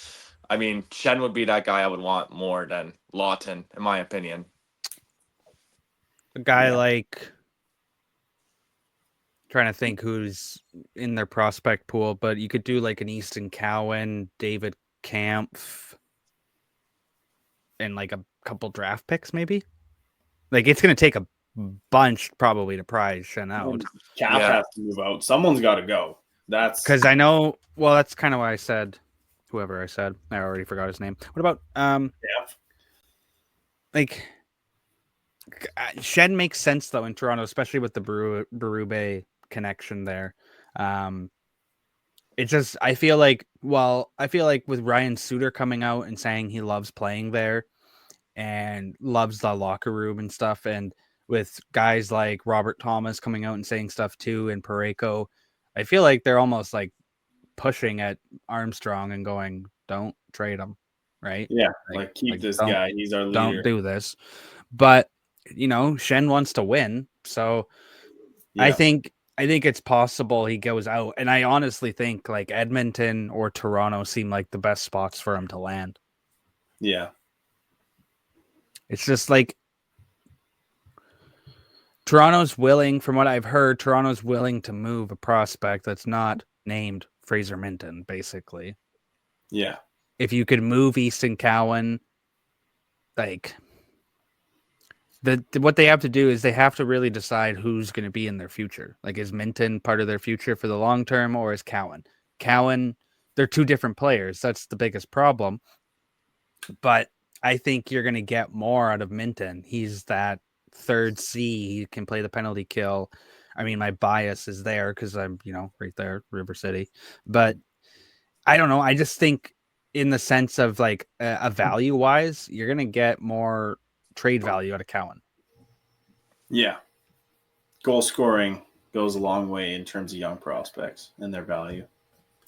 I mean, Shen would be that guy I would want more than Lawton, in my opinion. A guy like... Trying to think who's in their prospect pool, but you could do like an Easton Cowan, David Kampf, and like a couple draft picks, maybe. Like it's going to take a bunch probably to prize Shen out. Cap has to move out. Someone's got to go. That's because I know. Well, that's kind of why I said whoever I said. I already forgot his name. What about like Shen makes sense though in Toronto, especially with the Berube connection there. It's just I feel like with Ryan Suter coming out and saying he loves playing there and loves the locker room and stuff, and with guys like Robert Thomas coming out and saying stuff too, and Parayko, I feel like they're almost like pushing at Armstrong and going, don't trade him, right? Yeah, like keep this guy. He's our leader. Don't do this. But Shen wants to win, so I think it's possible he goes out, and I honestly think like Edmonton or Toronto seem like the best spots for him to land. Yeah, it's just like Toronto's willing, from what I've heard, Toronto's willing to move a prospect that's not named Fraser Minton, basically. Yeah, if you could move Easton Cowan, like. What they have to do is they have to really decide who's going to be in their future. Like, is Minton part of their future for the long term, or is Cowan? They're two different players. That's the biggest problem. But I think you're going to get more out of Minton. He's that third C. He can play the penalty kill. I mean, my bias is there because I'm, right there, River City. But I don't know. I just think in the sense of like a value wise, you're going to get more trade value out of Cowan. Yeah. Goal scoring goes a long way in terms of young prospects and their value.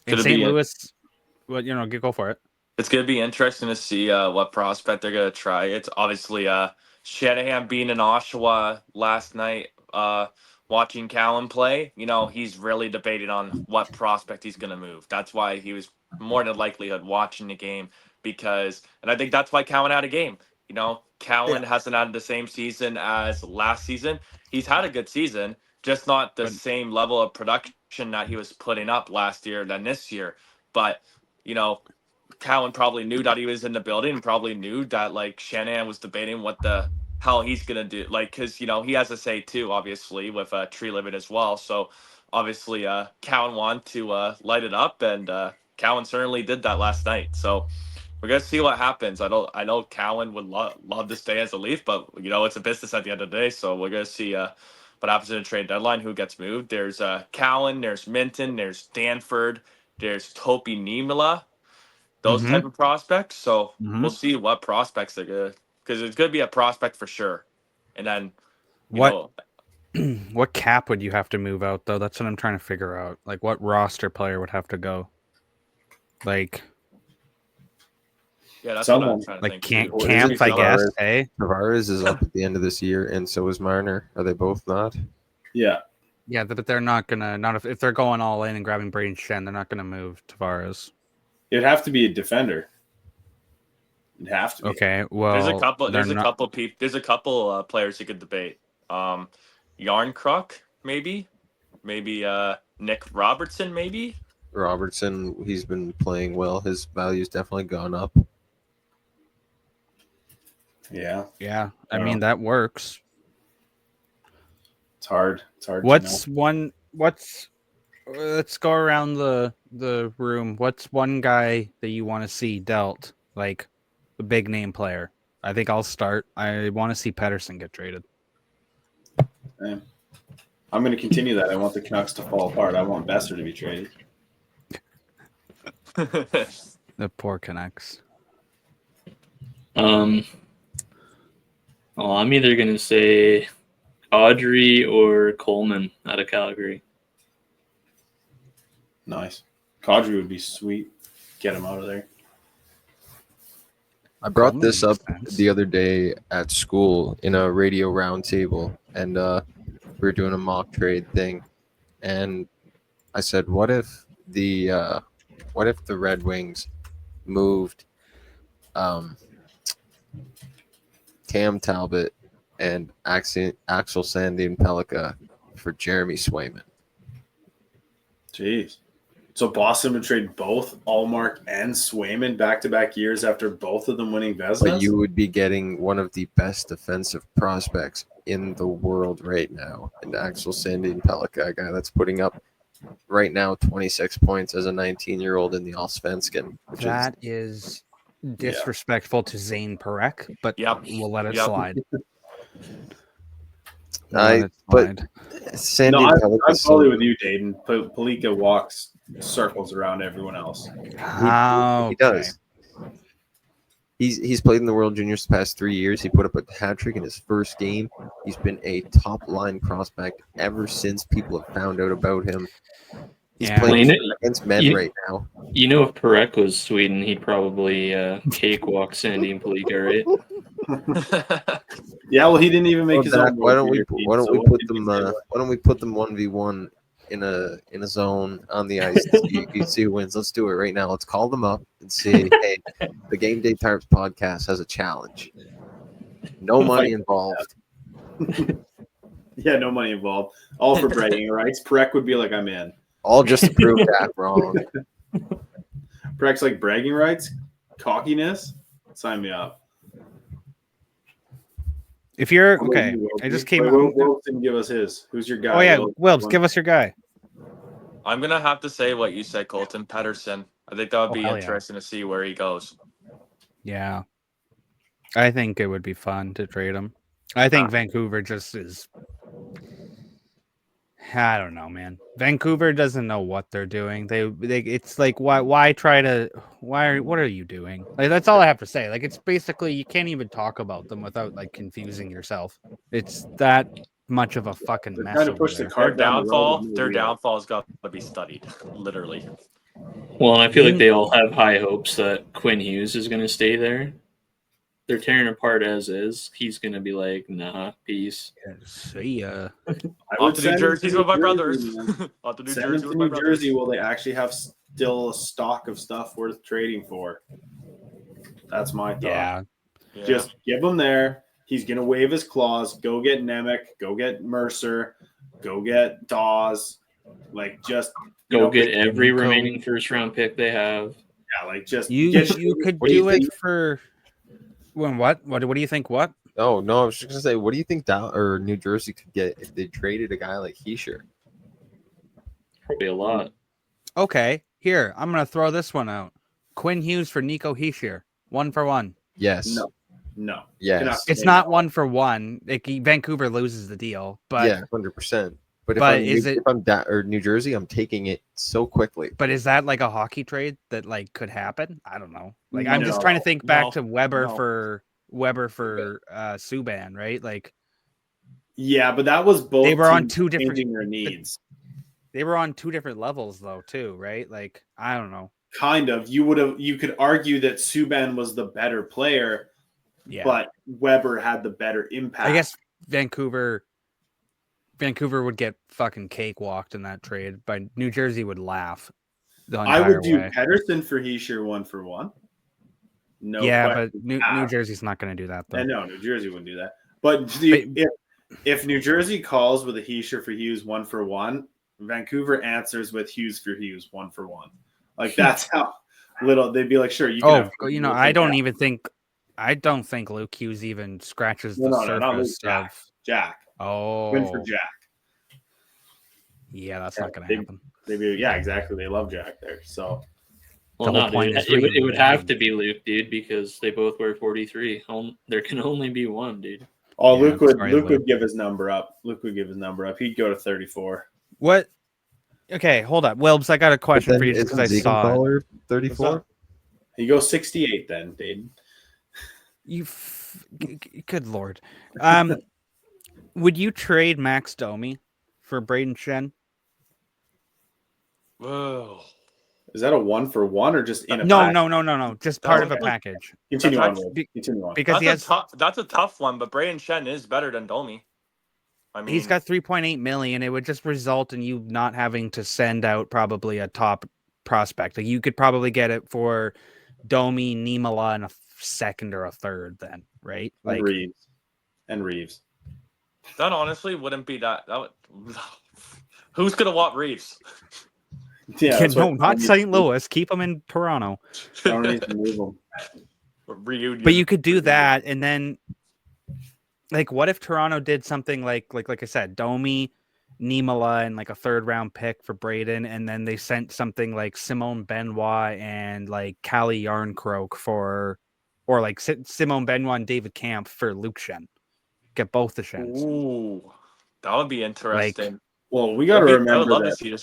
In St. Louis, go for it. It's going to be interesting to see what prospect they're going to try. It's obviously Shanahan being in Oshawa last night, watching Cowan play. He's really debating on what prospect he's going to move. That's why he was more than likely watching the game and I think that's why Cowan had a game. Cowan hasn't had the same season as last season. He's had a good season, just not the same level of production that he was putting up last year than this year. But, Cowan probably knew that he was in the building and probably knew that, like, Shanahan was debating how he's going to do. Like, because, he has a say, too, obviously, with Tree Living as well. So, obviously, Cowan wanted to light it up, and Cowan certainly did that last night. So, we're gonna see what happens. I know Cowan would love to stay as a Leaf, but it's a business at the end of the day. So we're gonna see what happens in the trade deadline. Who gets moved? There's Cowan. There's Minton. There's Stanford. There's Topi Niemela. those type of prospects. So Mhm. we'll see what prospects they're good, because it's going to be a prospect for sure. And then What what cap would you have to move out though? That's what I'm trying to figure out. Like what roster player would have to go? Like yeah, that's what Someone I'm trying to like think. can't too. Camp, I guess. Tavares? Hey, Tavares is up at the end of this year, and so is Marner. Are they both not? Yeah. yeah, but they're not gonna if they're going all in and grabbing Braden Shen, they're not gonna move Tavares. It'd have to be a defender. It'd have to be. Okay, well, There's a couple. they're not- There's a couple players you could debate. Yarncrook, maybe Nick Robertson, maybe. Robertson, he's been playing well. His value's definitely gone up. Yeah. Yeah, I I mean know. that works. It's hard. It's hard. Let's go around the room. What's one guy that you want to see dealt, like a big name player? I think I'll start. I want to see Pettersson get traded. I'm going to continue that. I want the Canucks to fall apart. I want Besser to be traded. The poor Canucks. Well, I'm either gonna say Audrey or Coleman out of Calgary. Nice. Kadri would be sweet. Get him out of there. I brought Coleman this up makes sense. the other day at school in a radio roundtable, and we were doing a mock trade thing, and I said, "What if the Red Wings moved Cam Talbot and Axel Sandin Pellikka for Jeremy Swayman?" Jeez. So Boston would trade both Allmark and Swayman back-to-back years after both of them winning Vezina? But you would be getting one of the best defensive prospects in the world right now, and Axel Sandin Pellikka, a guy that's putting up right now 26 points as a 19-year-old in the Allsvenskan. That is disrespectful to Zane Parekh, but Yep. we'll let it Yep. slide. But Sandy No, I'm Pellikka's totally with you, Daeden. Pellikka walks circles around everyone else. he does. He's played in the World Juniors the past 3 years. He put up a hat trick in his first game. He's been a top line prospect ever since people have found out about him. He's playing against men right now. You know, if Parekh was Sweden, he'd probably cakewalk Sandy and Pellikka, right? Yeah, well, he didn't even make his own. Why don't we put them 1v1 in a zone on the ice? You can see who wins. Let's do it right now. Let's call them up and see. Hey, the Gameday Tarps podcast has a challenge. No money involved. Yeah, no money involved. All for bragging rights. Parekh would be like, I'm in. All just to prove that wrong. Parekh's like bragging rights, cockiness. Sign me up. If you're okay, I just came. Wilbs didn't give us his. Who's your guy? Oh yeah, Wilbs, give us your guy. I'm going to have to say what you said, Colton. Pettersson. I think that would be hell interesting to see where he goes. Yeah, I think it would be fun to trade him. I think Vancouver just is. I don't know, man. Vancouver doesn't know what they're doing. They it's like what are you doing? Like that's all I have to say. Like it's basically you can't even talk about them without like confusing yourself. It's that much of a fucking mess. Trying to push the cart down the road. Their downfall's got to be studied, literally. Well, and I feel like they all have high hopes that Quinn Hughes is going to stay there. They're tearing apart as is. He's going to be like, nah, peace. See ya. Off to New Jersey with my brothers. Off to New Send him to New Jersey. Will they actually have still a stock of stuff worth trading for? That's my thought. Yeah. Just give him there. He's going to waive his clause. Go get Nemec. Go get Mercer. Go get Dawes. Like, just go get every remaining first-round pick they have. Yeah, like just you could do it for when what do you think? What? No, I was just gonna say, what do you think New Jersey could get if they traded a guy like Hischier? Probably a lot. Okay, here I'm gonna throw this one out. Quinn Hughes for Nico Hischier, 1-for-1. Yes. No. Yes. It's not 1-for-1. Vancouver loses the deal, but yeah, 100%. But if I'm or New Jersey, I'm taking it so quickly. But is that like a hockey trade that like could happen? I don't know. Like I'm just trying to think back to Weber for Subban, right? Like, yeah, but that was both. They were on two different their needs. They were on two different levels though, too, right? Like, I don't know. Kind of. You could argue that Subban was the better player, but Weber had the better impact. I guess Vancouver would get fucking cakewalked in that trade, but New Jersey would laugh. I would do Pettersson for Hischier 1-for-1. No, but New Jersey's not going to do that though. No, New Jersey wouldn't do that. But if New Jersey calls with a Hischier for Hughes 1-for-1, Vancouver answers with Hughes for Hughes 1-for-1. Like that's how little they'd be like, sure, you can. I don't think Luke Hughes even scratches the surface of Jack. Oh, win for Jack. Yeah, that's not going to happen. Exactly. They love Jack there. So, well, no, dude, it would have to be Luke, dude, because they both wear 43. There can only be one, dude. Oh, yeah, Luke would give his number up. He'd go to 34. What? Okay, hold up, Wilbs. I got a question for you because I saw it. 34. He goes 68 then, Daeden. Good lord. Would you trade Max Domi for Braden Shen? Whoa. Is that a 1-for-1 or just in a No. Just part of a package. Continue on. Because that's a tough one, but Braden Shen is better than Domi. I mean, he's got $3.8 million. It would just result in you not having to send out probably a top prospect. Like you could probably get it for Domi, Niemela, and a second or a third then, right? Like and Reeves. That honestly wouldn't be that. Who's gonna want Reeves? Yeah, not St. Louis. Keep them in Toronto. Don't need to move them. Reunion. But you could do that, and then, like, what if Toronto did something like I said, Domi, Niemela, and like a 3rd-round pick for Braden, and then they sent something like Simone Benoit and like Callie Yarncroke or like Simone Benoit and David Kampf for Luke Shen. Get both the Shens. Ooh, that would be interesting. Well, we got to remember I would love to see the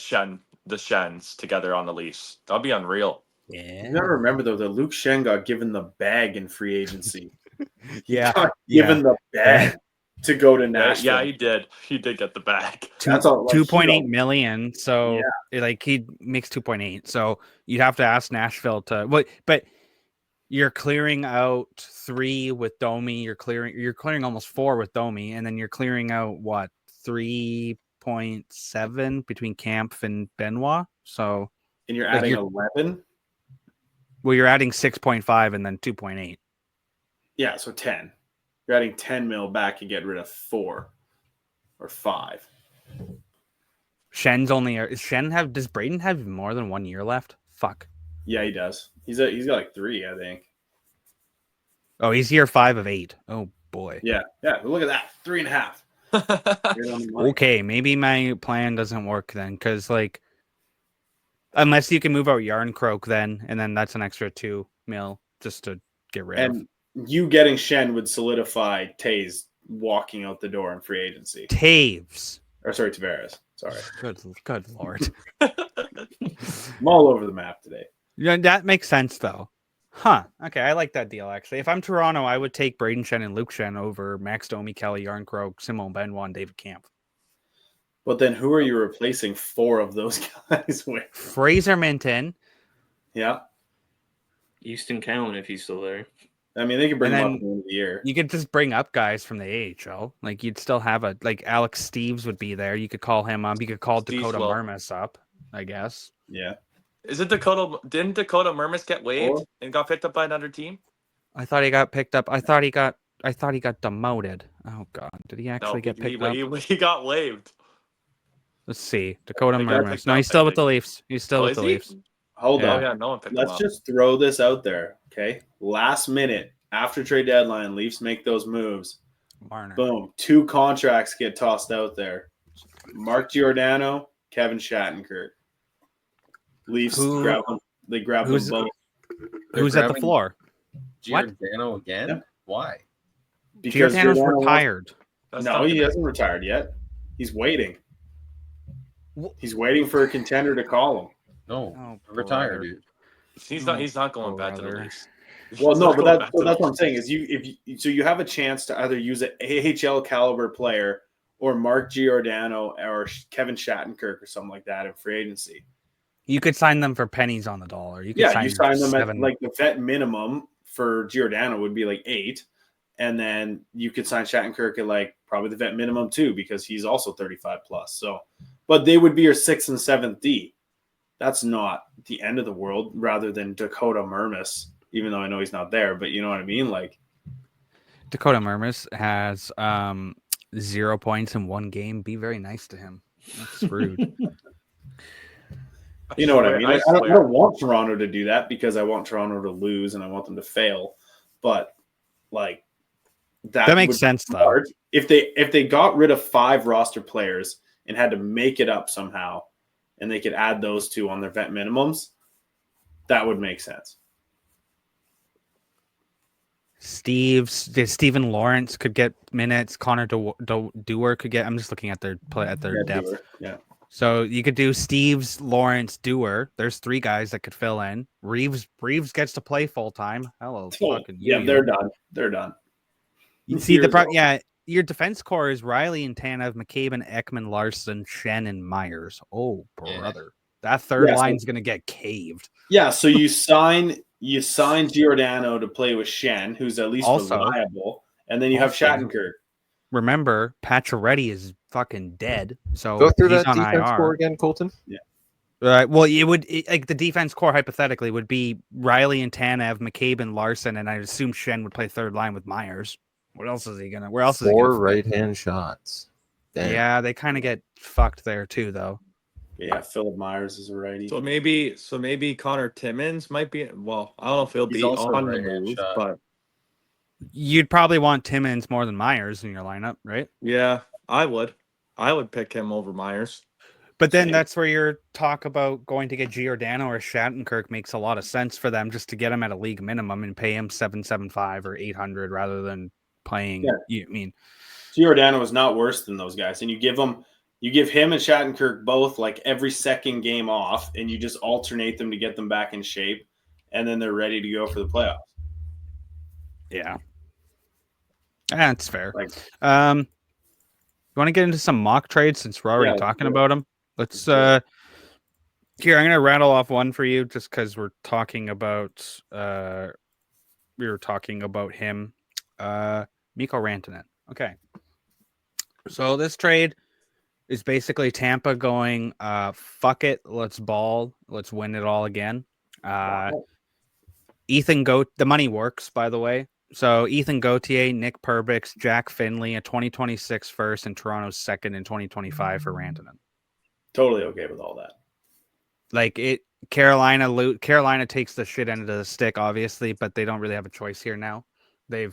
Shens together on the Leafs. That'd be unreal. Yeah. You got to remember though that Luke Shen got given the bag in free agency. Given the bag to go to Nashville. Yeah, he did. He did get the bag. That's all. Like, $2.8 million. So he makes 2.8. So you'd have to ask Nashville to. But you're clearing out 3 with Domi. You're clearing almost 4 with Domi, and then you're clearing out what 3.7 between Kampf and Benoit. So and you're adding 11. Well, you're adding 6.5 and then 2.8. Yeah, so 10. You're adding 10 mil back and get rid of 4 or 5. Does Braden have more than 1 year left? Fuck. Yeah, he does. He's got like 3, I think. Oh, he's year 5 of 8. Oh boy. Yeah. Look at that, 3.5. Okay, maybe my plan doesn't work then, because like, unless you can move out Yarncroke then, and then that's an extra 2 mil just to get rid of. And you getting Shen would solidify Taves walking out the door in free agency. Tavares. Sorry. Good lord. I'm all over the map today. Yeah, that makes sense though. Huh. Okay, I like that deal actually. If I'm Toronto, I would take Braden Shen and Luke Shen over Max Domi, Kelly Yarncroke, Simone Benoit, and David Kampf. But then who are you replacing 4 of those guys with? Fraser Minton. Yeah. Easton Cowan if he's still there. I mean, they could bring him up at the end of the year. You could just bring up guys from the AHL. Like, you'd still have Alex Steves would be there. You could call him up. You could call Dakota Murmis up, I guess. Yeah. Didn't Dakota Murmis get waived and got picked up by another team? I thought he got picked up. I thought he got demoted. Oh God, did he actually get picked up? He got waived. Let's see, Dakota Murmis. No, he's still with the Leafs. He's still with the Leafs. Hold on. Yeah, no one picked him up. Let's just throw this out there, okay? Last minute, after trade deadline, Leafs make those moves. Marner. Boom. 2 contracts get tossed out there. Mark Giordano, Kevin Shattenkirk. Leafs grab them. They grab them both. Who's at the floor? Giordano again? Yeah. Why? Because Giordano's retired. No, he hasn't retired yet. He's waiting. He's waiting for a contender to call him. No, retire, dude. He's not going back to the Leafs. Well, no, but that's what I'm saying is you have a chance to either use an AHL caliber player or Mark Giordano or Kevin Shattenkirk or something like that in free agency. You could sign them for pennies on the dollar. You sign them at like the vet minimum for Giordano would be like 8, and then you could sign Shattenkirk at like probably the vet minimum too because he's also 35 plus. So, but they would be your 6th and 7th D. That's not the end of the world. Rather than Dakota Mermis, even though I know he's not there, but you know what I mean. Like Dakota Mermis has 0 points in 1 game. Be very nice to him. That's rude. You know what I mean? I don't want Toronto to do that because I want Toronto to lose and I want them to fail. But like that makes sense though. If they got rid of 5 roster players and had to make it up somehow, and they could add those 2 on their vet minimums, that would make sense. Steven Lawrence could get minutes. Connor Dewar could get. I'm just looking at their depth. Dewar, yeah. So you could do Steves, Lawrence, Dewar. There's 3 guys that could fill in. Reeves gets to play full time. Hello, fucking yeah, they're done. They're done. You see your defense core is Ryley and Tanev, McCabe, Ekman, Larson, Shen, and Myers. Oh, brother. That third line's going to get caved. Yeah, so you sign Giordano to play with Shen, who's at least reliable, and then you have Shattenkirk. Remember, Pacioretty is fucking dead. So go through he's that on defense IR. core again, Colton. Yeah. Well, like the defense core hypothetically would be Ryley and Tanev, McCabe and Larson, and I assume Shen would play third line with Myers. What else is he gonna? Where else is he gonna? 4 right-hand shots. Damn. Yeah, they kind of get fucked there too, though. Yeah, Philip Myers is a righty. So maybe Connor Timmins might be. Well, I don't know if he'll be also on the right-hand move, shot. but You'd probably want Timmins more than Myers in your lineup, right? yeah, I would pick him over Myers. But then that's where your talk about going to get Giordano or Shattenkirk makes a lot of sense for them, just to get him at a league minimum and pay him $775 or $800 rather than playing. Yeah. You mean Giordano is not worse than those guys, and you give him and Shattenkirk both like every second game off, and you just alternate them to get them back in shape, and then they're ready to go for the playoffs. Yeah, that's fair. Like, you want to get into some mock trades since we're already talking about them? Let's here. I'm gonna rattle off one for you just because we're talking about we were talking about him. Mikko Rantanen. Okay, so this trade is basically Tampa going, fuck it, let's ball, let's win it all again. The money works, by the way. So Ethan Gauthier, Nick Perbix, Jack Finley, a 2026 first, and Toronto's second in 2025 for Rantanen. Totally okay with all that. Like Carolina takes the shit end of the stick, obviously, but they don't really have a choice here now. When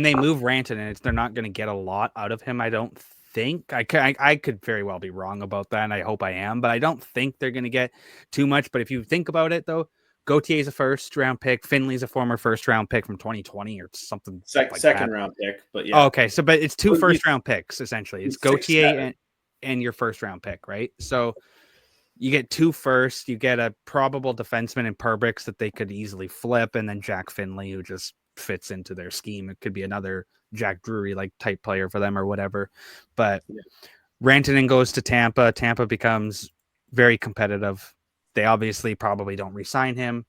they move Rantanen, they're not going to get a lot out of him. I don't think. I could very well be wrong about that, and I hope I am, but I don't think they're going to get too much. But if you think about it, though, Gautier's a first-round pick. Finley's a former first-round pick from 2020 or something. Second-round pick, but yeah. Oh, okay, but it's 2 first-round picks, essentially. It's Gauthier and your first-round pick, right? So you get 2 firsts. You get a probable defenseman in Perbix that they could easily flip, and then Jack Finley, who just fits into their scheme. It could be another Jack Drury like type player for them or whatever. But Rantanen goes to Tampa. Tampa becomes very competitive. They obviously probably don't re-sign him,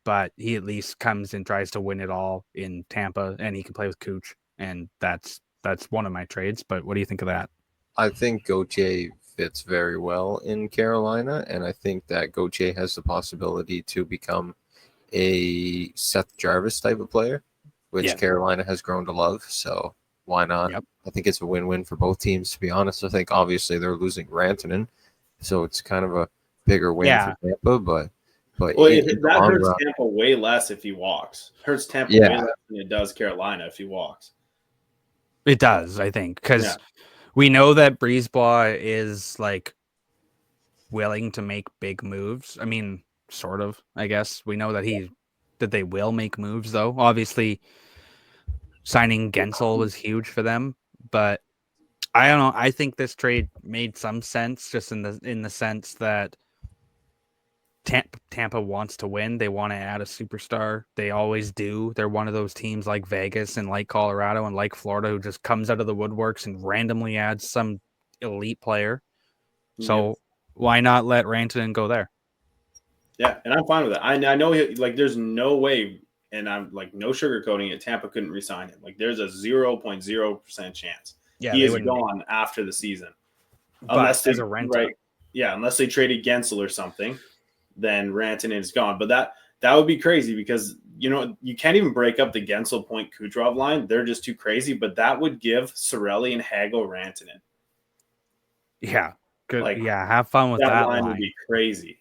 but he at least comes and tries to win it all in Tampa, and he can play with Cooch. And that's one of my trades. But what do you think of that? I think Gauthier fits very well in Carolina, and I think that Gauthier has the possibility to become a Seth Jarvis type of player, which Carolina has grown to love. So why not? Yep. I think it's a win-win for both teams, to be honest. I think obviously they're losing Rantanen, so it's kind of a bigger win for Tampa, but that hurts Tampa way less if he walks. Hurts Tampa way less than it does Carolina if he walks. It does, I think, because we know that Brisebois is like willing to make big moves. I mean, sort of, I guess. We know that they will make moves, though. Obviously, signing Gensel was huge for them, but I don't know. I think this trade made some sense, just in the sense that Tampa wants to win. They want to add a superstar. They always do. They're one of those teams like Vegas and like Colorado and like Florida who just comes out of the woodworks and randomly adds some elite player. So why not let Rantanen go there? Yeah, and I'm fine with it. I know there's no way, and I'm like no sugarcoating it. Tampa couldn't re-sign him. Like there's a 0.0% chance. Yeah, he is gone after the season, unless as a rental. Right? Yeah, unless they traded Gensel or something, then Rantanen is gone. But that would be crazy because you can't even break up the Gensel Point Kucherov line. They're just too crazy. But that would give Cirelli and Hagel Rantanen. Yeah, good. Like, yeah, have fun with that line. Would be crazy.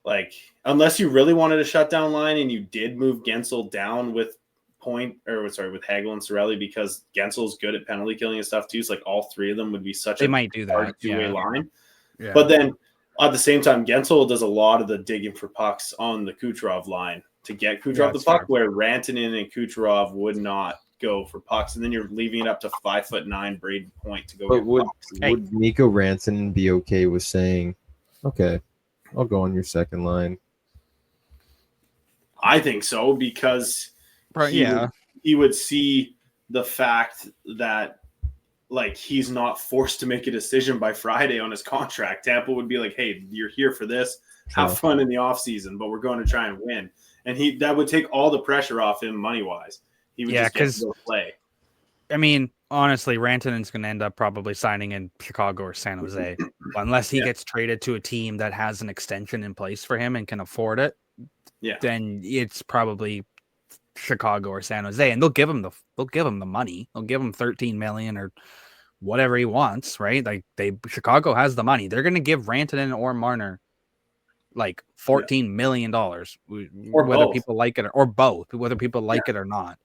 Like, unless you really wanted a shutdown line and you did move Gensel down with Hagel and Cirelli because Gensel's good at penalty killing and stuff too. So like all three of them would be such might do that two-way line. Yeah. But then at the same time, Gensel does a lot of the digging for pucks on the Kucherov line to get Kucherov the puck, where Rantanen and Kucherov would not go for pucks, and then you're leaving it up to 5'9" Braden Point to go. But would Mikko Rantanen be okay with saying, "Okay, I'll go on your second line"? I think so because he would see the fact that like he's not forced to make a decision by Friday on his contract. Tampa would be like, "Hey, you're here for this. Have fun in the offseason, but we're going to try and win." And that would take all the pressure off him money wise. He would just get to go play. I mean, honestly, Rantanen's going to end up probably signing in Chicago or San Jose unless he gets traded to a team that has an extension in place for him and can afford it. Yeah, then it's probably Chicago or San Jose, and they'll give him the money. They'll give him $13 million or whatever he wants, right? Like Chicago has the money. They're going to give Rantanen or Marner like $14 million, whether people like it or both, whether people like it or not.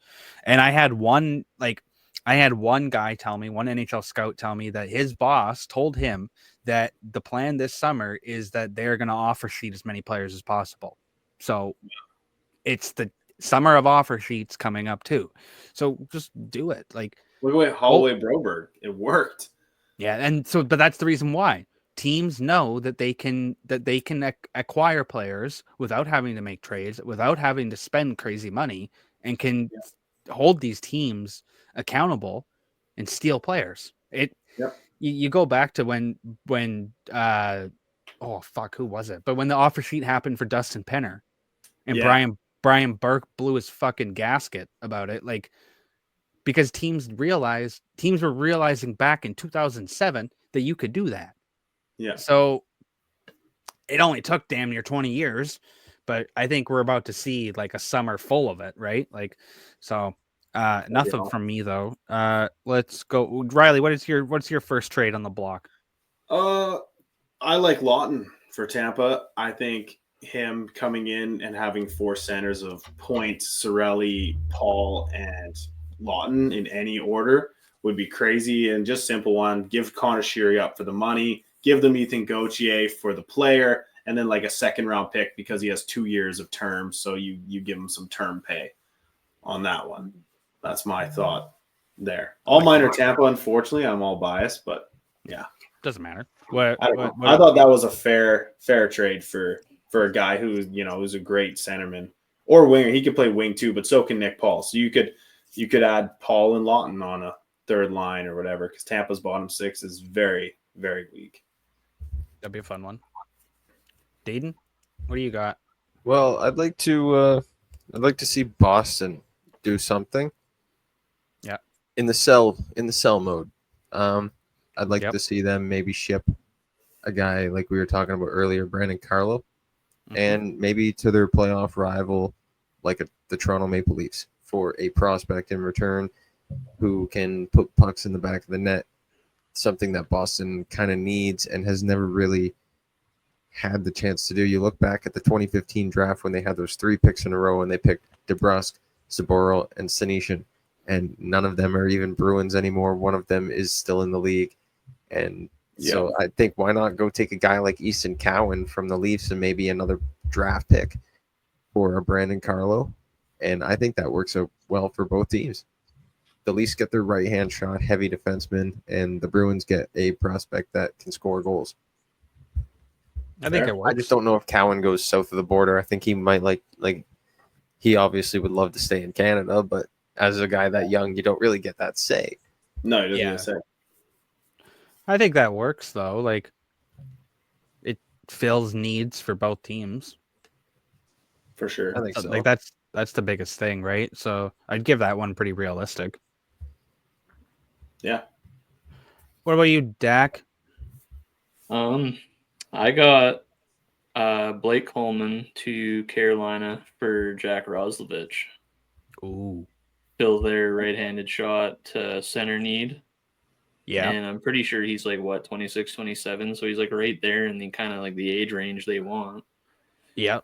And I had one guy tell me, one NHL scout tell me that his boss told him that the plan this summer is that they're going to offer sheet as many players as possible. So it's the summer of offer sheets coming up too. So just do it. Like look at Holloway Broberg. It worked. Yeah. And so, but that's the reason why teams know that they can acquire players without having to make trades, without having to spend crazy money, and can hold these teams accountable and steal players. You go back to when who was it? But when the offer sheet happened for Dustin Penner and Brian Burke blew his fucking gasket about it, like because teams were realizing back in 2007 that you could do that. Yeah. So it only took damn near 20 years, but I think we're about to see like a summer full of it, right? Like, so nothing from me though. Let's go, Ryley. What's your first trade on the block? I like Lawton for Tampa. I think him coming in and having four centers of Point, Cirelli, Paul, and Lawton in any order would be crazy. And just simple one, give Connor Sheary up for the money. Give them Ethan Gauthier for the player, and then like a second round pick because he has 2 years of term. So you give him some term pay on that one. That's my thought there. All mine are Tampa, unfortunately. I'm all biased, but yeah. Doesn't matter. I thought that was a fair trade for a guy who's a great centerman or winger. He could play wing too, but so can Nick Paul. So you could add Paul and Lawton on a third line or whatever because Tampa's bottom six is very, very weak. That'd be a fun one. Daeden, what do you got? Well, I'd like to see Boston do something. Yeah. In the sell mode. I'd like to see them maybe ship a guy like we were talking about earlier, Brandon Carlo, and maybe to their playoff rival, like the Toronto Maple Leafs, for a prospect in return who can put pucks in the back of the net. Something that Boston kind of needs and has never really had the chance to do. You look back at the 2015 draft when they had those 3 picks in a row and they picked DeBrusk, Saboro, and Senyshyn, and none of them are even Bruins anymore. One of them is still in the league. And so I think why not go take a guy like Easton Cowan from the Leafs and maybe another draft pick for a Brandon Carlo. And I think that works out well for both teams. the Leafs get their right hand shot, heavy defenseman, and the Bruins get a prospect that can score goals. I think it works. I just don't know if Cowan goes south of the border. I think he might like he obviously would love to stay in Canada, but as a guy that young, you don't really get that say. No, he doesn't get a say. I think that works though. Like it fills needs for both teams. For sure. I think so. Like that's the biggest thing, right? So I'd give that one pretty realistic. Yeah. What about you, Dak? I got Blake Coleman to Carolina for Jack Roslovich. Ooh. Fill their right-handed shot center need. Yeah. And I'm pretty sure he's like, 26, 27. So he's like right there in the kind of like the age range they want. Yeah.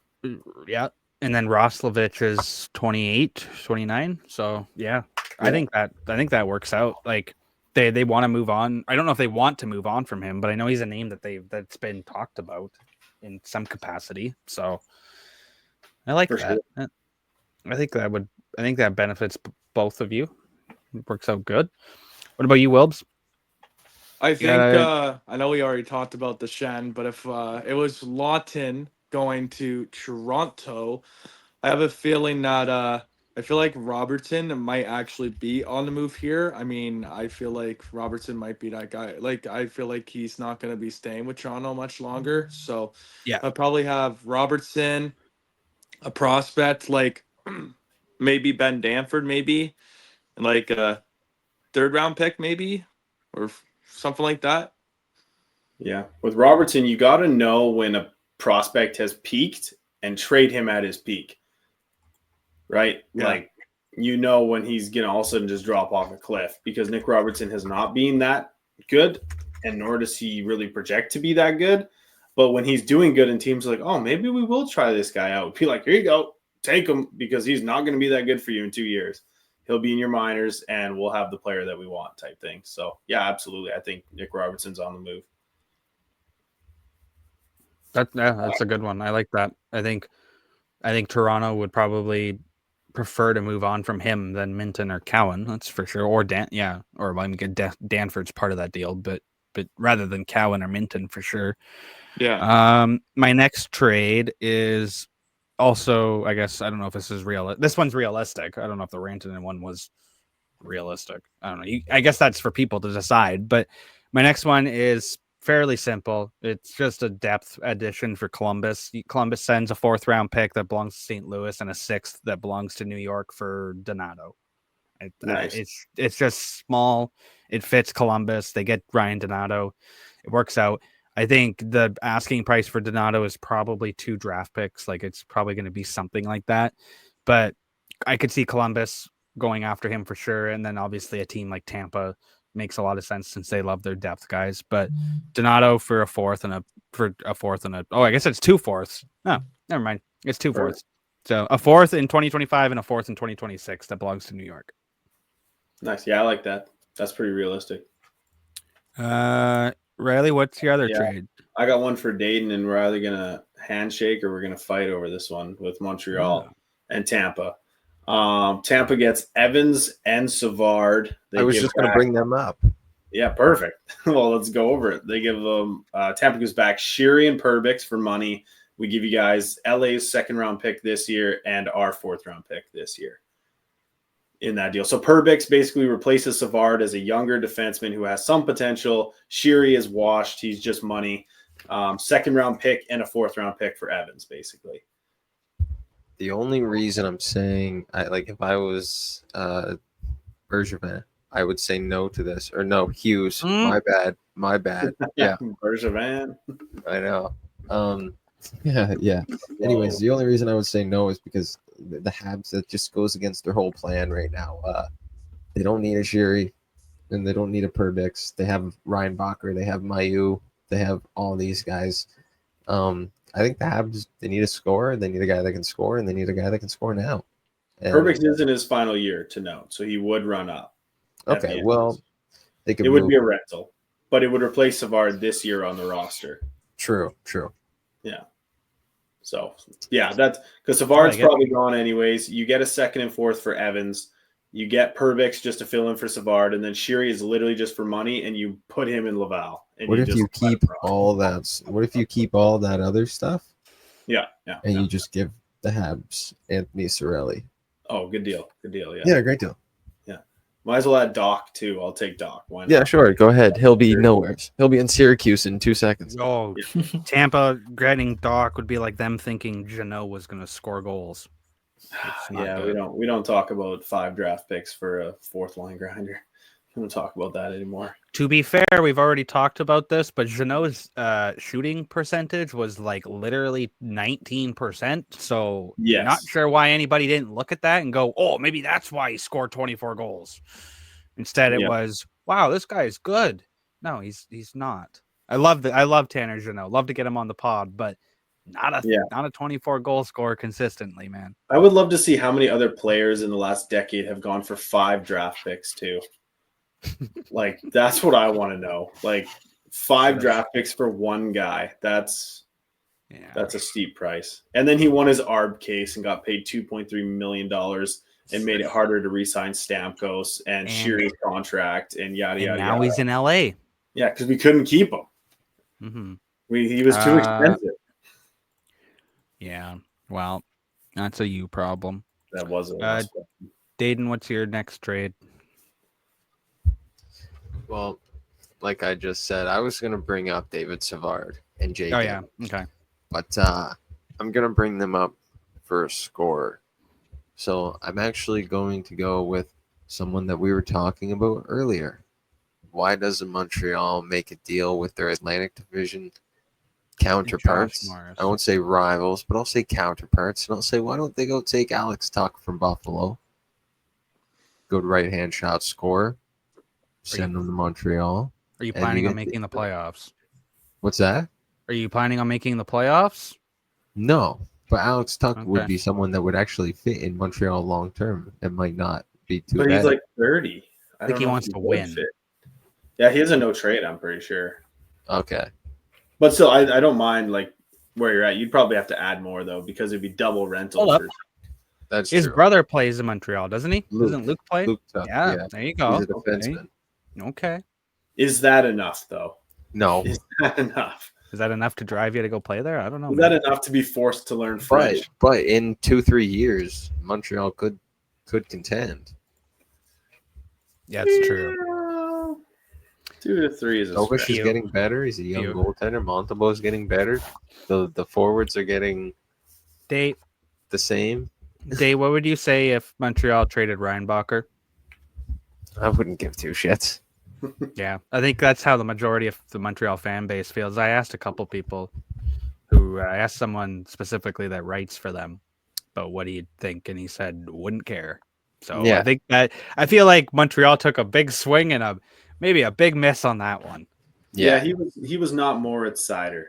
Yeah. And then Roslovich is 28, 29. So yeah. I think that works out. Like they want to move on. I don't know if they want to move on from him, but I know he's a name that's been talked about in some capacity. So I like that. Sure. I think that benefits both of you. It works out good. What about you, Wilbs? I think I know we already talked about the Shen, but if it was Lawton going to Toronto, I have a feeling that I feel like Robertson might actually be on the move here. I mean, I feel like Robertson might be that guy. Like, I feel like he's not going to be staying with Toronto much longer. So, yeah, I'll probably have Robertson, a prospect like maybe Ben Danford, maybe, and like a third-round pick, maybe, or something like that. Yeah. With Robertson, you got to know when a prospect has peaked and trade him at his peak. Right? Yeah. Like, when he's going to all of a sudden just drop off a cliff, because Nick Robertson has not been that good, and nor does he really project to be that good. But when he's doing good and teams are like, oh, maybe we will try this guy out, be like, here you go, take him, because he's not going to be that good for you in 2 years. He'll be in your minors and we'll have the player that we want type thing. So, yeah, absolutely. I think Nick Robertson's on the move. That's a good one. I like that. I think Toronto would probably prefer to move on from him than Minton or Cowan. That's for sure. Or Danford's part of that deal, but rather than Cowan or Minton for sure. Yeah. My next trade is also, I guess, I don't know if this is real. This one's realistic. I don't know if the Rantanen one was realistic. I don't know. I guess that's for people to decide. But my next one is fairly simple. It's just a depth addition for Columbus. Columbus sends a 4th round pick that belongs to St. Louis and a 6th that belongs to New York for Donato. Nice. It's just small. It fits Columbus. They get Ryan Donato. It works out. I think the asking price for Donato is probably 2 draft picks. Like, it's probably going to be something like that. But I could see Columbus going after him for sure. And then obviously a team like Tampa makes a lot of sense since they love their depth guys. But Donato for a 4th and I guess it's 2 4ths. No, never mind. It's 2 4ths. So a 4th in 2025 and a 4th in 2026 that belongs to New York. Nice. Yeah, I like that. That's pretty realistic. Ryley, what's your other trade? I got one for Daeden, and we're either going to handshake or we're going to fight over this one with Montreal and Tampa. Tampa gets Evans and Savard. I was just going to bring them up. Yeah, perfect. Well, let's go over it. They give them Tampa gives back Sheary and Perbix for money. We give you guys LA's 2nd round pick this year and our 4th round pick this year in that deal. So Perbix basically replaces Savard as a younger defenseman who has some potential. Sheary is washed. He's just money. 2nd round pick and a 4th round pick for Evans, basically. The only reason I'm saying, if I was Bergevin, I would say no to this. Or no, Hughes. My bad. Yeah. Bergevin. I know. Yeah. Anyways, the only reason I would say no is because the Habs, that just goes against their whole plan right now. They don't need a Sheary, and they don't need a Perbix. They have Ryan Bacher. They have Mayu. They have all these guys. I think the Habs, they need a scorer. They need a guy that can score, and they need a guy that can score now. Perbix is in his final year to note, so he would run up. Okay, well, they could. It would be a rental, but it would replace Savard this year on the roster. True. Yeah. So, yeah, that's because Savard's probably gone anyways. You get a 2nd and 4th for Evans. You get Perbix just to fill in for Savard, and then Sheary is literally just for money, and you put him in Laval. And What if just you keep all that? What if you keep all that other stuff? Yeah. And you just give the Habs Anthony Cirelli. Oh, good deal. Good deal. Yeah. Yeah, great deal. Yeah. Might as well add Doc too. I'll take Doc. Why not? Yeah, sure. Go ahead. He'll be nowhere. He'll be in Syracuse in 2 seconds. Oh, Tampa getting Doc would be like them thinking Jeannot was going to score goals. Yeah, good. we don't talk about 5 draft picks for a fourth line grinder. We don't talk about that anymore. To be fair, we've already talked about this, but Jeannot's shooting percentage was like literally 19%. So not sure why anybody didn't look at that and go, oh, maybe that's why he scored 24 goals. Instead, it was, wow, this guy is good. No, he's not. I love Tanner Jeannot. Love to get him on the pod, but not a 24 goal scorer consistently, man. I would love to see how many other players in the last decade have gone for 5 draft picks too. Like, that's what I want to know. Like, 5 draft picks for one guy. That's a steep price. And then he won his ARB case and got paid $2.3 million and made it harder to re-sign Stamkos and Sheary's contract and yada yada. Now he's in LA. Yeah, because we couldn't keep him. Mm-hmm. He was too expensive. Yeah, well, that's a you problem. That was Daeden, what's your next trade? Well, like I just said, I was going to bring up David Savard and Jake. Oh, yeah. Okay. But I'm going to bring them up for a score. So I'm actually going to go with someone that we were talking about earlier. Why doesn't Montreal make a deal with their Atlantic Division counterparts? I won't say rivals, but I'll say counterparts. And I'll say, why don't they go take Alex Tuck from Buffalo? Good right-hand shot scorer. Send them to Montreal. Are you planning on making the playoffs? What's that? Are you planning on making the playoffs? No, but Alex Tuck would be someone that would actually fit in Montreal long term. It might not be too bad. But he's like 30. I think he wants to win. Yeah, he has a no trade, I'm pretty sure. Okay. But still, I don't mind like where you're at. You'd probably have to add more though, because it'd be double rental. That's his true. brother plays in Montreal, doesn't he? Doesn't Luke play? Yeah, there you go. He's a defenseman. Okay. Is that enough though? No. Is that enough? Is that enough to drive you to go play there? I don't know. Is that enough to be forced to learn French? But in 2-3 years, Montreal could contend. Yeah, it's true. 2 to 3 is a Novish is getting better. He's a young goaltender. Montalbo's getting better. The forwards are getting the same. Dave, what would you say if Montreal traded Reinbacher? I wouldn't give 2 shits. Yeah, I think that's how the majority of the Montreal fan base feels. I asked a couple people I asked someone specifically that writes for them about what he'd think, and he said wouldn't care. So I think that I feel like Montreal took a big swing and maybe a big miss on that one. Yeah, he was not Moritz Seider.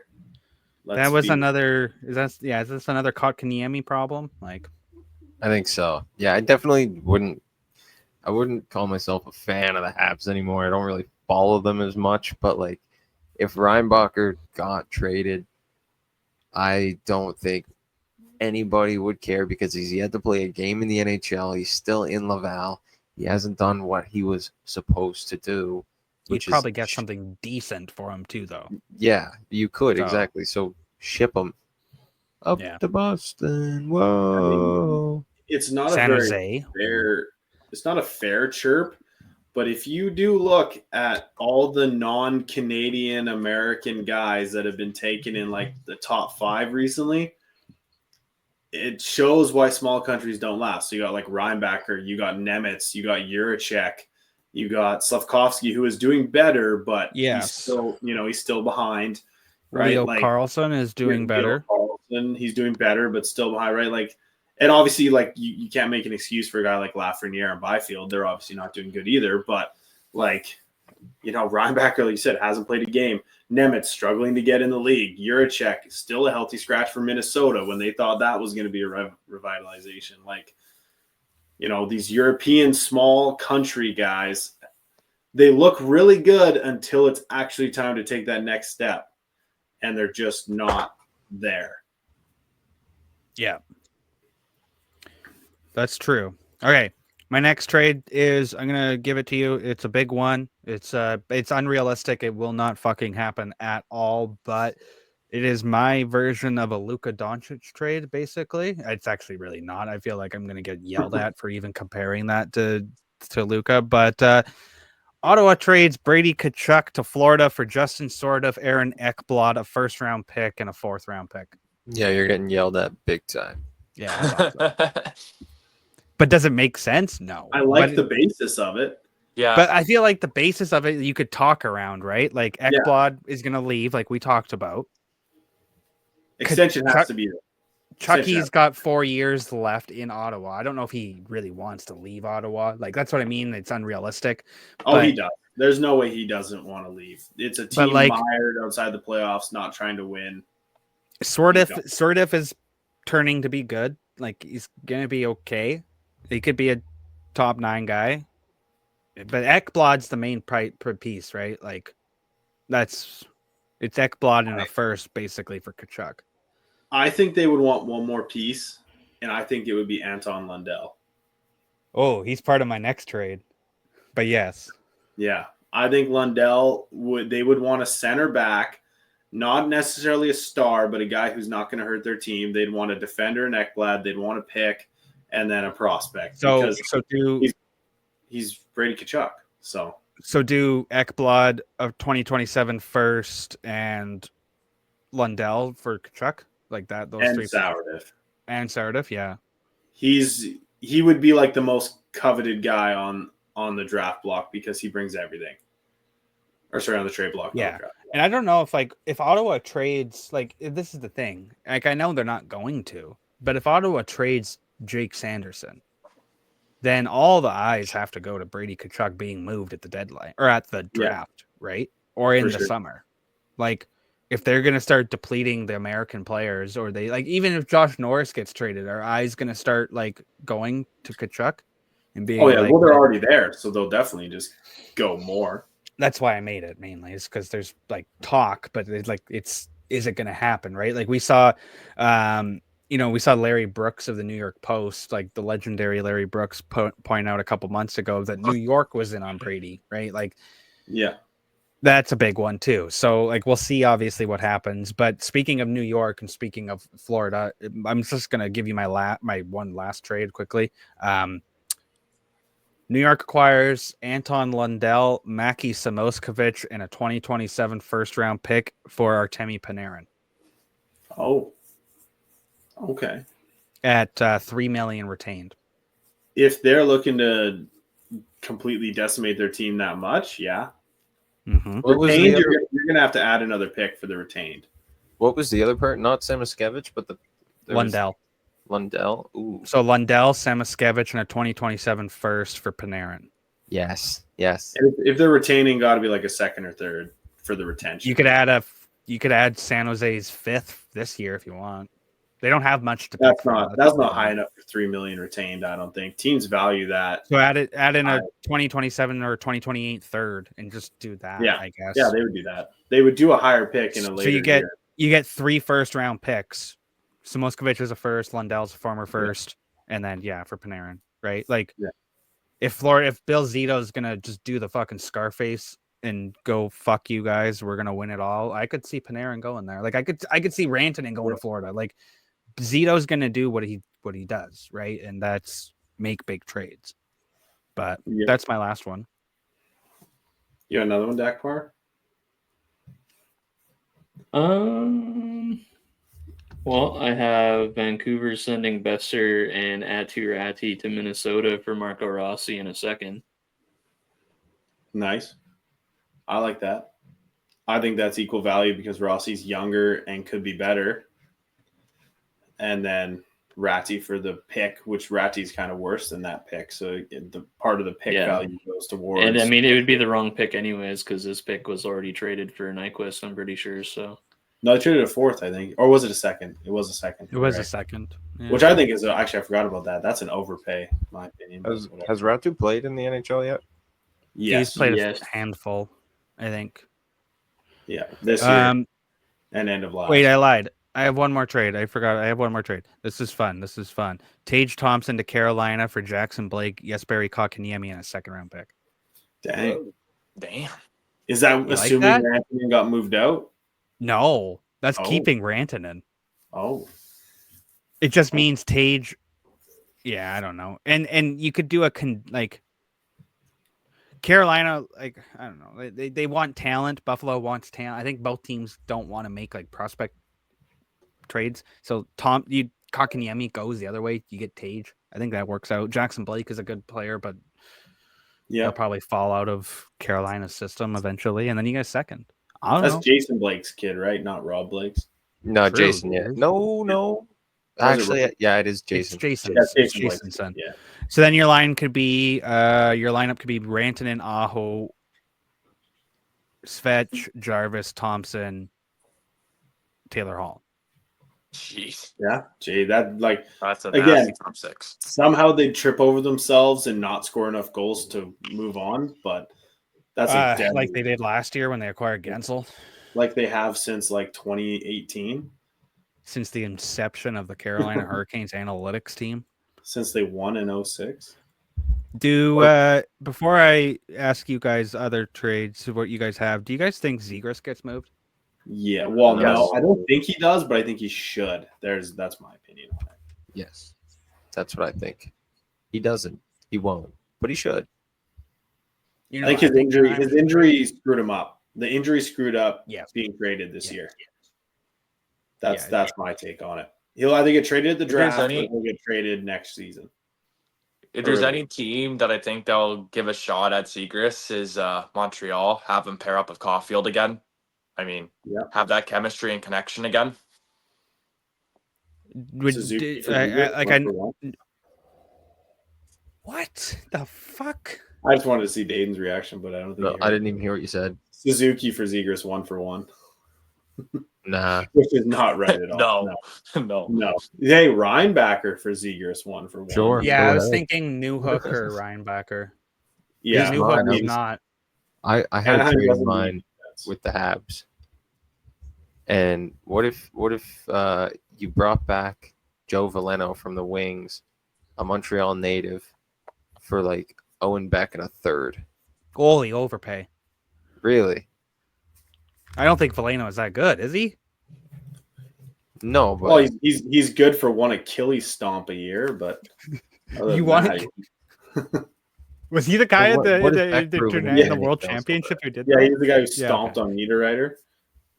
That was another. Is this another Kotkaniemi problem? Like, I think so. Yeah, I definitely wouldn't. I wouldn't call myself a fan of the Habs anymore. I don't really follow them as much. But like, if Reinbacher got traded, I don't think anybody would care because he's yet to play a game in the NHL. He's still in Laval. He hasn't done what he was supposed to do. You'd probably get something decent for him too, though. Yeah, you could exactly. So ship him up to Boston. Whoa! I mean, it's not San a Jose. fair. It's not a fair chirp, but if you do look at all the non-Canadian American guys that have been taken in like the top 5 recently, it shows why small countries don't last. So you got like Reinbacher, you got Nemitz, you got Juracek, you got Slavkovsky, who is doing better, but he's still behind. Right? Leo like, Carlson is doing better. Carlson, he's doing better, but still behind, right? Like, and obviously, like you can't make an excuse for a guy like Lafreniere and Byfield. They're obviously not doing good either. But like, Reinbacher, like you said, hasn't played a game. Nemitz struggling to get in the league. Juracek still a healthy scratch for Minnesota when they thought that was going to be a revitalization. Like, these European small country guys, they look really good until it's actually time to take that next step. And they're just not there. Yeah. That's true. Okay. My next trade is I'm gonna give it to you. It's a big one. It's unrealistic. It will not fucking happen at all. But it is my version of a Luka Doncic trade. Basically, it's actually really not. I feel like I'm gonna get yelled at for even comparing that to Luka. But Ottawa trades Brady Tkachuk to Florida for Justin Sordoff, Aaron Ekblad, a first-round pick, and a fourth-round pick. Yeah, you're getting yelled at big time. Yeah, I thought so. But does it make sense? No. I like the basis of it. Yeah. But I feel like the basis of it, you could talk around, right? Like Ekblad is going to leave, like we talked about. Extension has to be there. Chucky's got 4 years left in Ottawa. I don't know if he really wants to leave Ottawa. Like, that's what I mean. It's unrealistic. Oh, he does. There's no way he doesn't want to leave. It's a team mired outside the playoffs, not trying to win. Sordoff is turning to be good. Like, he's going to be okay. He could be a top 9 guy. But Ekblad's the main piece, right? Like, it's Ekblad in a first, basically, for Tkachuk. I think they would want one more piece, and I think it would be Anton Lundell. Oh, he's part of my next trade. But yes. Yeah, I think Lundell they would want a center back, not necessarily a star, but a guy who's not going to hurt their team. They'd want a defender in Ekblad. They'd want a pick, and then a prospect. He's Brady Tkachuk. So do Ekblad of 2027 first and Lundell for Tkachuk? Like that, those and three. And Sardiff, yeah. He would be like the most coveted guy on the draft block because he brings everything. Or sorry, on the trade block. Yeah. And I don't know if Ottawa trades, like, this is the thing. Like, I know they're not going to, but if Ottawa trades Jake Sanderson, then all the eyes have to go to Brady Tkachuk being moved at the deadline or at the draft, right? Or in the summer. Like, if they're going to start depleting the American players, or they like, even if Josh Norris gets traded, are eyes going to start like going to Tkachuk and being? Oh yeah, well they're already there, so they'll definitely just go more. That's why I made it mainly, is because there's like talk, but it's like is it going to happen, right? Like we saw, we saw Larry Brooks of the New York Post, like the legendary Larry Brooks, point out a couple months ago that New York was in on Brady, right? Like, yeah. That's a big one too. So like we'll see obviously what happens. But speaking of New York and speaking of Florida, I'm just gonna give you my one last trade quickly. New York acquires Anton Lundell, Maki Samoskevich, and a 2027 first round pick for Artemi Panarin. Oh. Okay. At $3 million retained. If they're looking to completely decimate their team that much, yeah. Mm-hmm. Retained, you're going to have to add another pick for the retained. What was the other part? Not Samoskevich, but Lundell. Lundell. Ooh. So Lundell, Samoskevich, and a 2027 first for Panarin. Yes. And if they're retaining, got to be like a second or third for the retention. You could add San Jose's fifth this year if you want. They don't have much to pick from. That's not high enough for $3 million retained. I don't think teams value that. So add in a 2027 or 2028 third and just do that. Yeah, I guess. Yeah, they would do that. They would do a higher pick in a later. So you get 3 first round picks. Samoskevich is a first, Lundell's a former first, and then for Panarin, right? Like, if Bill Zito is gonna just do the fucking Scarface and go fuck you guys, we're gonna win it all. I could see Panarin going there. Like I could see Rantanen going to Florida. Like Zito's gonna do what he does, right? And that's make big trades. But that's my last one. You got another one, Dakpar? Well, I have Vancouver sending Besser and Aatu Räty to Minnesota for Marco Rossi in a second. Nice. I like that. I think that's equal value because Rossi's younger and could be better. And then Räty for the pick, which Ratty's kind of worse than that pick. So the part of the pick value goes towards. And I mean, it would be the wrong pick anyways because this pick was already traded for Nyquist, I'm pretty sure. So. No, they traded a fourth, I think. Or was it a second? It was a second. It was a second. Yeah. Which I think is actually, I forgot about that. That's an overpay, in my opinion. Has Ratu played in the NHL yet? Yes. He's played a handful, I think. Yeah. This year and end of last. Wait, I lied. I have one more trade. I forgot. I have one more trade. This is fun. Tage Thompson to Carolina for Jackson Blake, Jesperi Kotkaniemi, and a second-round pick. Dang. Damn. Is that You like assuming that? Rantanen got moved out? No, that's Oh. keeping Rantanen. Oh. It just means Tage. Yeah, I don't know. And you could do Carolina, like, I don't know. They want talent. Buffalo wants talent. I think both teams don't want to make like prospect trades. So Kotkaniemi goes the other way. You get Tage. I think that works out. Jackson Blake is a good player, but Yeah. he'll probably fall out of Carolina's system eventually. And then you get a second. I don't know. That's Jason Blake's kid, right? Not Rob Blake's. No, True, Jason. Yeah. dude. No. Or is it Actually, yeah, it is Jason. It's Jason. That's It's Jason Blake's Jason's kid, son. Yeah. So then your lineup could be Rantanen, Aho, Svetch, Jarvis, Thompson, Taylor Hall. Jeez. Yeah. Gee, that like That's a Again. nasty top six. somehow they'd trip over themselves and not score enough goals to move on, but that's a dead Like they did last year when they acquired Gensel. like they have since like 2018, Since the inception of the Carolina Hurricanes analytics team. since they won in 06. Before I ask you guys other trades, what you guys have, do you guys think Zegras gets moved? Yeah. Well, Yes. no, I don't think he does, but I think he should. That's my opinion on it. Yes, that's what I think. He doesn't. He won't, but he should. You I think his injury screwed him up. The injury screwed up being traded this year. That's my take on it. He'll either get traded at the draft or he'll get traded next season. If there's any team that I think that'll give a shot at Zegras is Montreal. Have him pair up with Caulfield again. I mean, have that chemistry and connection again. What the fuck? I just wanted to see Daeden's reaction, but I don't think No, I didn't even hear what you said. Suzuki for Zegras 1-for-1. Nah, Which is not right at all. No. Hey, Reinbacker for Zegras 1-for-1. Sure. Yeah, Go I was ahead. thinking Newhook or Reinbacker. Yeah, Newhook mine is was- not. I had a Anaheim trade in doesn't mind need defense. with the Habs. And what if you brought back Joe Veleno from the Wings, a Montreal native, for like Owen Beck and a third? Goalie overpay. Really? I don't think Veleno is that good, is he? No, but Well, he's good for one Achilles stomp a year, but other You than want that, Was he the guy What- at what is Beck proven in to the be? World Yeah. Championship who did yeah, that? he's the guy who Yeah, stomped on Niederreiter.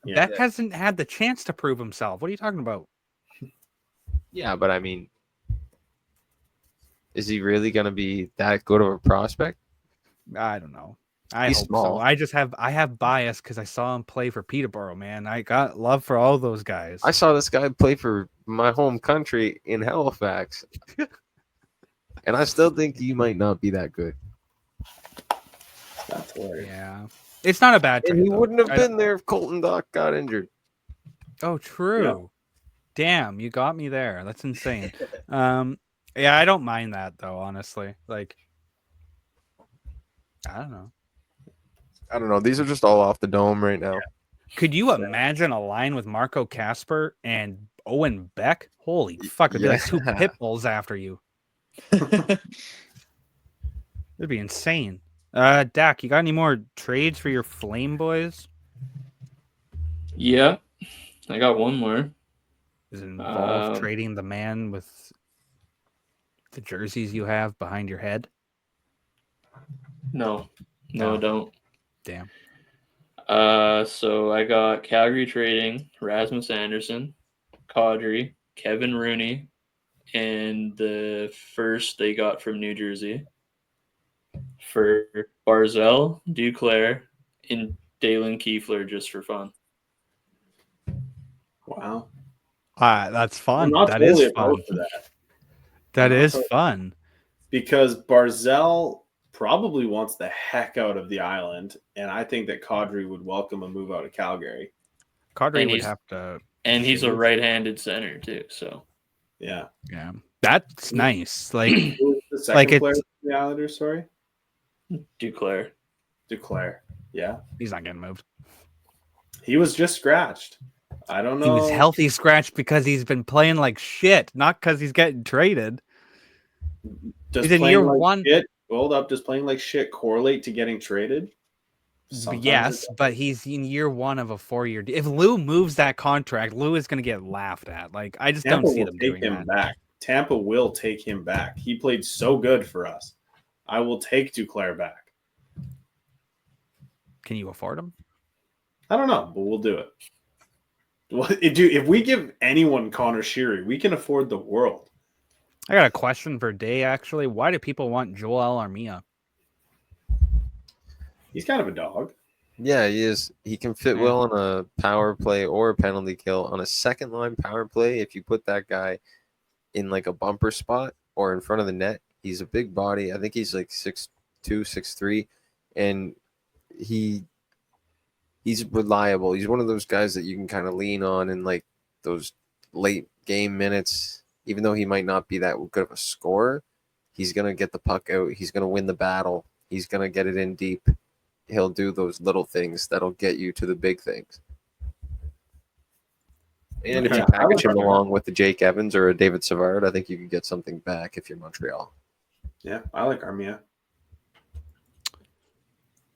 Yeah. Beck hasn't had the chance to prove himself. What are you talking about? yeah, but I mean, is he really going to be that good of a prospect? I don't know. I He's hope small. so. I have bias because I saw him play for Peterborough, man. I got love for all those guys. I saw this guy play for my home country in Halifax. And I still think he might not be that good. That's hilarious. Yeah. It's not a bad trade. And he though. wouldn't have I been there if Colton Dock got injured. Oh, true. Damn, you got me there. That's insane. Yeah, I don't mind that though, honestly. Like, I don't know. I don't know. These are just all off the dome right now. Could you imagine a line with Marco Casper and Owen Beck? Holy fuck, it'd be like two Yeah. pit bulls after you. It'd be insane. Dak, you got any more trades for your Flame boys? Yeah, I got one more. Does it involve trading the man with the jerseys you have behind your head? No, No. don't. Damn. So I got Calgary trading Rasmus Anderson, Kadri, Kevin Rooney, and the first they got from New Jersey for Barzell, Duclair, and Dalen Kiefler just for fun. Wow. That's I'm fun. not That totally is fun. opposed to that That I'm not is totally- fun. because Barzell probably wants the heck out of the island, and I think that Kadri would welcome a move out of Calgary. Kadri And would he's- have to. And he's a Shave. right-handed center too. So Yeah. Yeah, that's nice. Like, Who was the second Like player it's- for the Islanders? Sorry, Duclair. Duclair. Yeah, he's not getting moved. he was just scratched. I don't know. He was healthy scratched because he's been playing like shit, not because he's getting traded. Does He's in playing year like one. shit, hold up, does playing like shit correlate to getting traded? Sometimes Yes, but he's in year one of a 4-year deal. If Lou moves that contract, Lou is going to get laughed at. Like, I just Tampa don't see will them take doing him that. back. Tampa will take him back. He played so good for us. I will take Duclair back. Can you afford him? I don't know, but we'll do it. If we give anyone Connor Sheary, we can afford the world. I got a question for Day, actually. Why do people want Joel Armia? He's kind of a dog. Yeah, he is. He can fit well on a power play or a penalty kill. On a second line power play, if you put that guy in like a bumper spot or in front of the net, he's a big body. I think he's like 6'2", 6'3", and he's reliable. He's one of those guys that you can kind of lean on in like those late game minutes. Even though he might not be that good of a scorer, he's going to get the puck out. He's going to win the battle. He's going to get it in deep. He'll do those little things that'll get you to the big things. And if you package him along with the Jake Evans or a David Savard, I think you could get something back if you're Montreal. Yeah, I like Armia.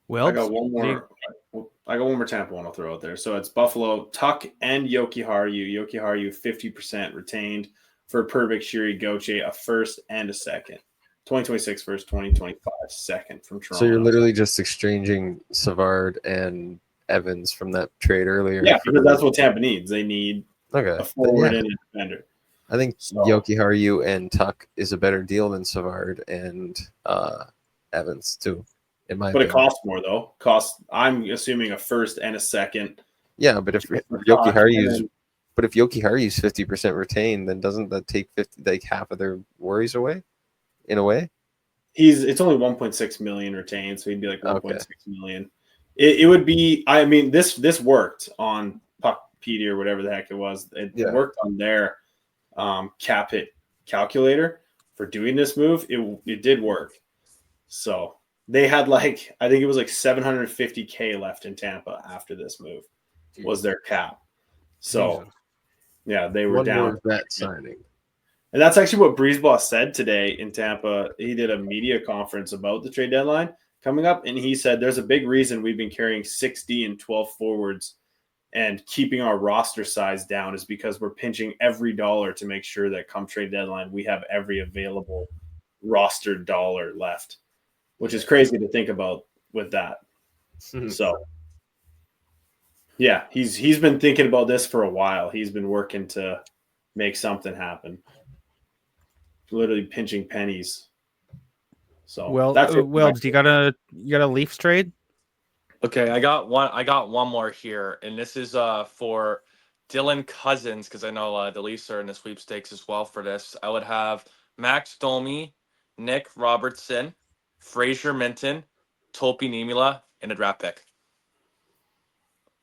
Well, I got one more Tampa one I'll throw out there. So it's Buffalo, Tuck, and Jokiharju. Jokiharju 50% retained for Pervik, Shiri, Gauthier, a first and a second. 2026 first, 2025 second from Toronto. So you're literally just exchanging Savard and Evans from that trade earlier. Yeah, because that's what Tampa needs. They need a forward and a defender. I think Jokiharju and Tuck is a better deal than Savard and Evans too. But it costs more though. I'm assuming a first and a second. Yeah, but if Jokiharju's 50% retained, then doesn't that take half of their worries away? In a way, it's only 1.6 million retained, so he'd be like 1.6 million. It would be. I mean, this worked on Puckpedia or whatever the heck it was. It worked on their cap hit calculator for doing this move. It did work. So they had I think it was like 750K left in Tampa after this move was their cap. So yeah, they were down. More vet signing. And that's actually what Breezeboss said today in Tampa. He did a media conference about the trade deadline coming up, and he said there's a big reason we've been carrying 6D and 12 forwards and keeping our roster size down is because we're pinching every dollar to make sure that come trade deadline we have every available roster dollar left, which is crazy to think about with that. So, yeah, he's been thinking about this for a while. He's been working to make something happen. Literally pinching pennies. So Wilbs, you got a Leafs trade? Okay, I got one more here, and this is for Dylan Cousins because I know the Leafs are in the sweepstakes as well for this. I would have Max Domi, Nick Robertson, Fraser Minton, Topi Niemela, and a draft pick.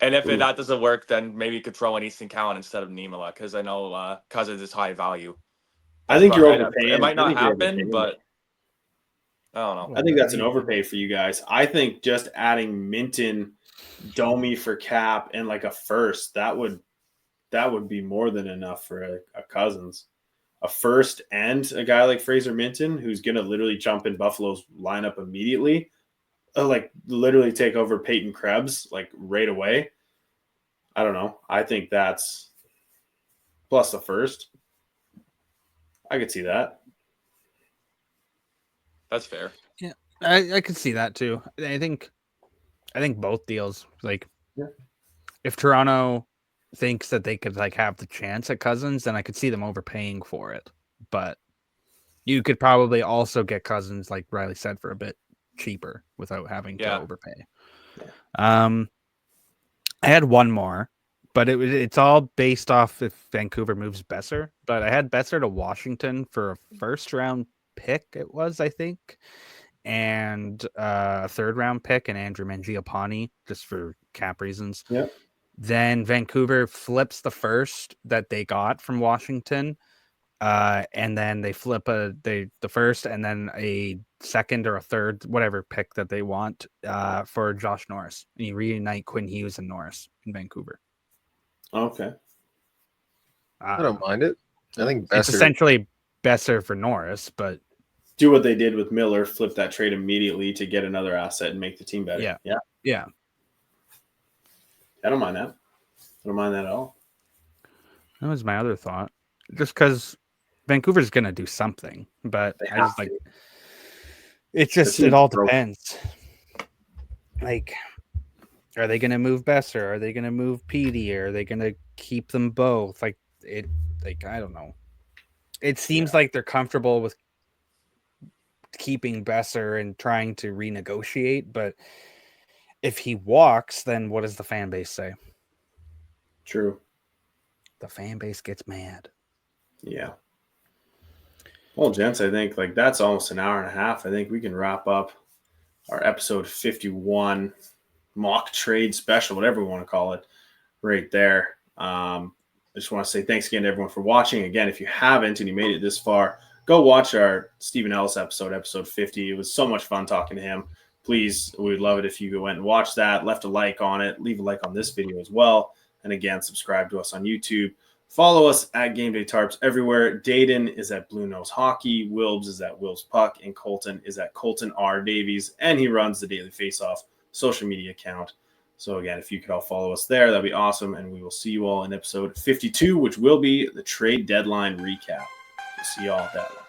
And if that doesn't work, then maybe you could throw in Easton Cowan instead of Niemela because I know Cousins is high value. I think you're overpaying. It might not happen, but I don't know. I think that's an overpay for you guys. I think just adding Minton, Domi for cap, and like a first, that would be more than enough for a Cousins. A first and a guy like Fraser Minton, who's going to literally jump in Buffalo's lineup immediately, literally take over Peyton Krebs right away. I don't know. I think that's plus the first. I could see that. That's fair. Yeah, I could see that too. I think both deals. If Toronto thinks that they could have the chance at Cousins, then I could see them overpaying for it. But you could probably also get Cousins, like Ryley said, for a bit cheaper without having to overpay. I had one more, but it's all based off if Vancouver moves Besser. But I had Besser to Washington for a first round pick. It was, I think, and a third round pick and Andrew Mangiapane just for cap reasons. Yeah. Then Vancouver flips the first that they got from Washington, and then they flip the first and then a second or a third, whatever pick that they want for Josh Norris. And you reunite Quinn Hughes and Norris in Vancouver. Okay. I don't mind it. I think It's Besser. essentially Besser for Norris, but Do what they did with Miller, flip that trade immediately to get another asset and make the team better. yeah. I don't mind that. I don't mind that at all. That was my other thought. Just because Vancouver's going to do something, but They I just have like to. it. Just team's it all broken. depends. Like, are they going to move Besser? Are they going to move Petey? Are they going to keep them both? Like it. Like I don't know. It seems like they're comfortable with keeping Besser and trying to renegotiate, but if he walks, then what does the fan base say? True. The fan base gets mad. Yeah. Well, gents, I think like that's almost an hour and a half. I think we can wrap up our episode 51 mock trade special, whatever we want to call it, right there. I just want to say thanks again to everyone for watching. Again, if you haven't and you made it this far, go watch our Stephen Ellis episode 50. It was so much fun talking to him. Please, we would love it if you went and watched that, left a like on it, leave a like on this video as well. And again, subscribe to us on YouTube. Follow us at Gameday Tarps everywhere. Daeden is at Blue Nose Hockey. Wilbs is at Wilbs Puck. And Colton is at Colton R. Davies. And he runs the Daily Faceoff social media account. So again, if you could all follow us there, that'd be awesome. And we will see you all in episode 52, which will be the trade deadline recap. We'll see you all at that one.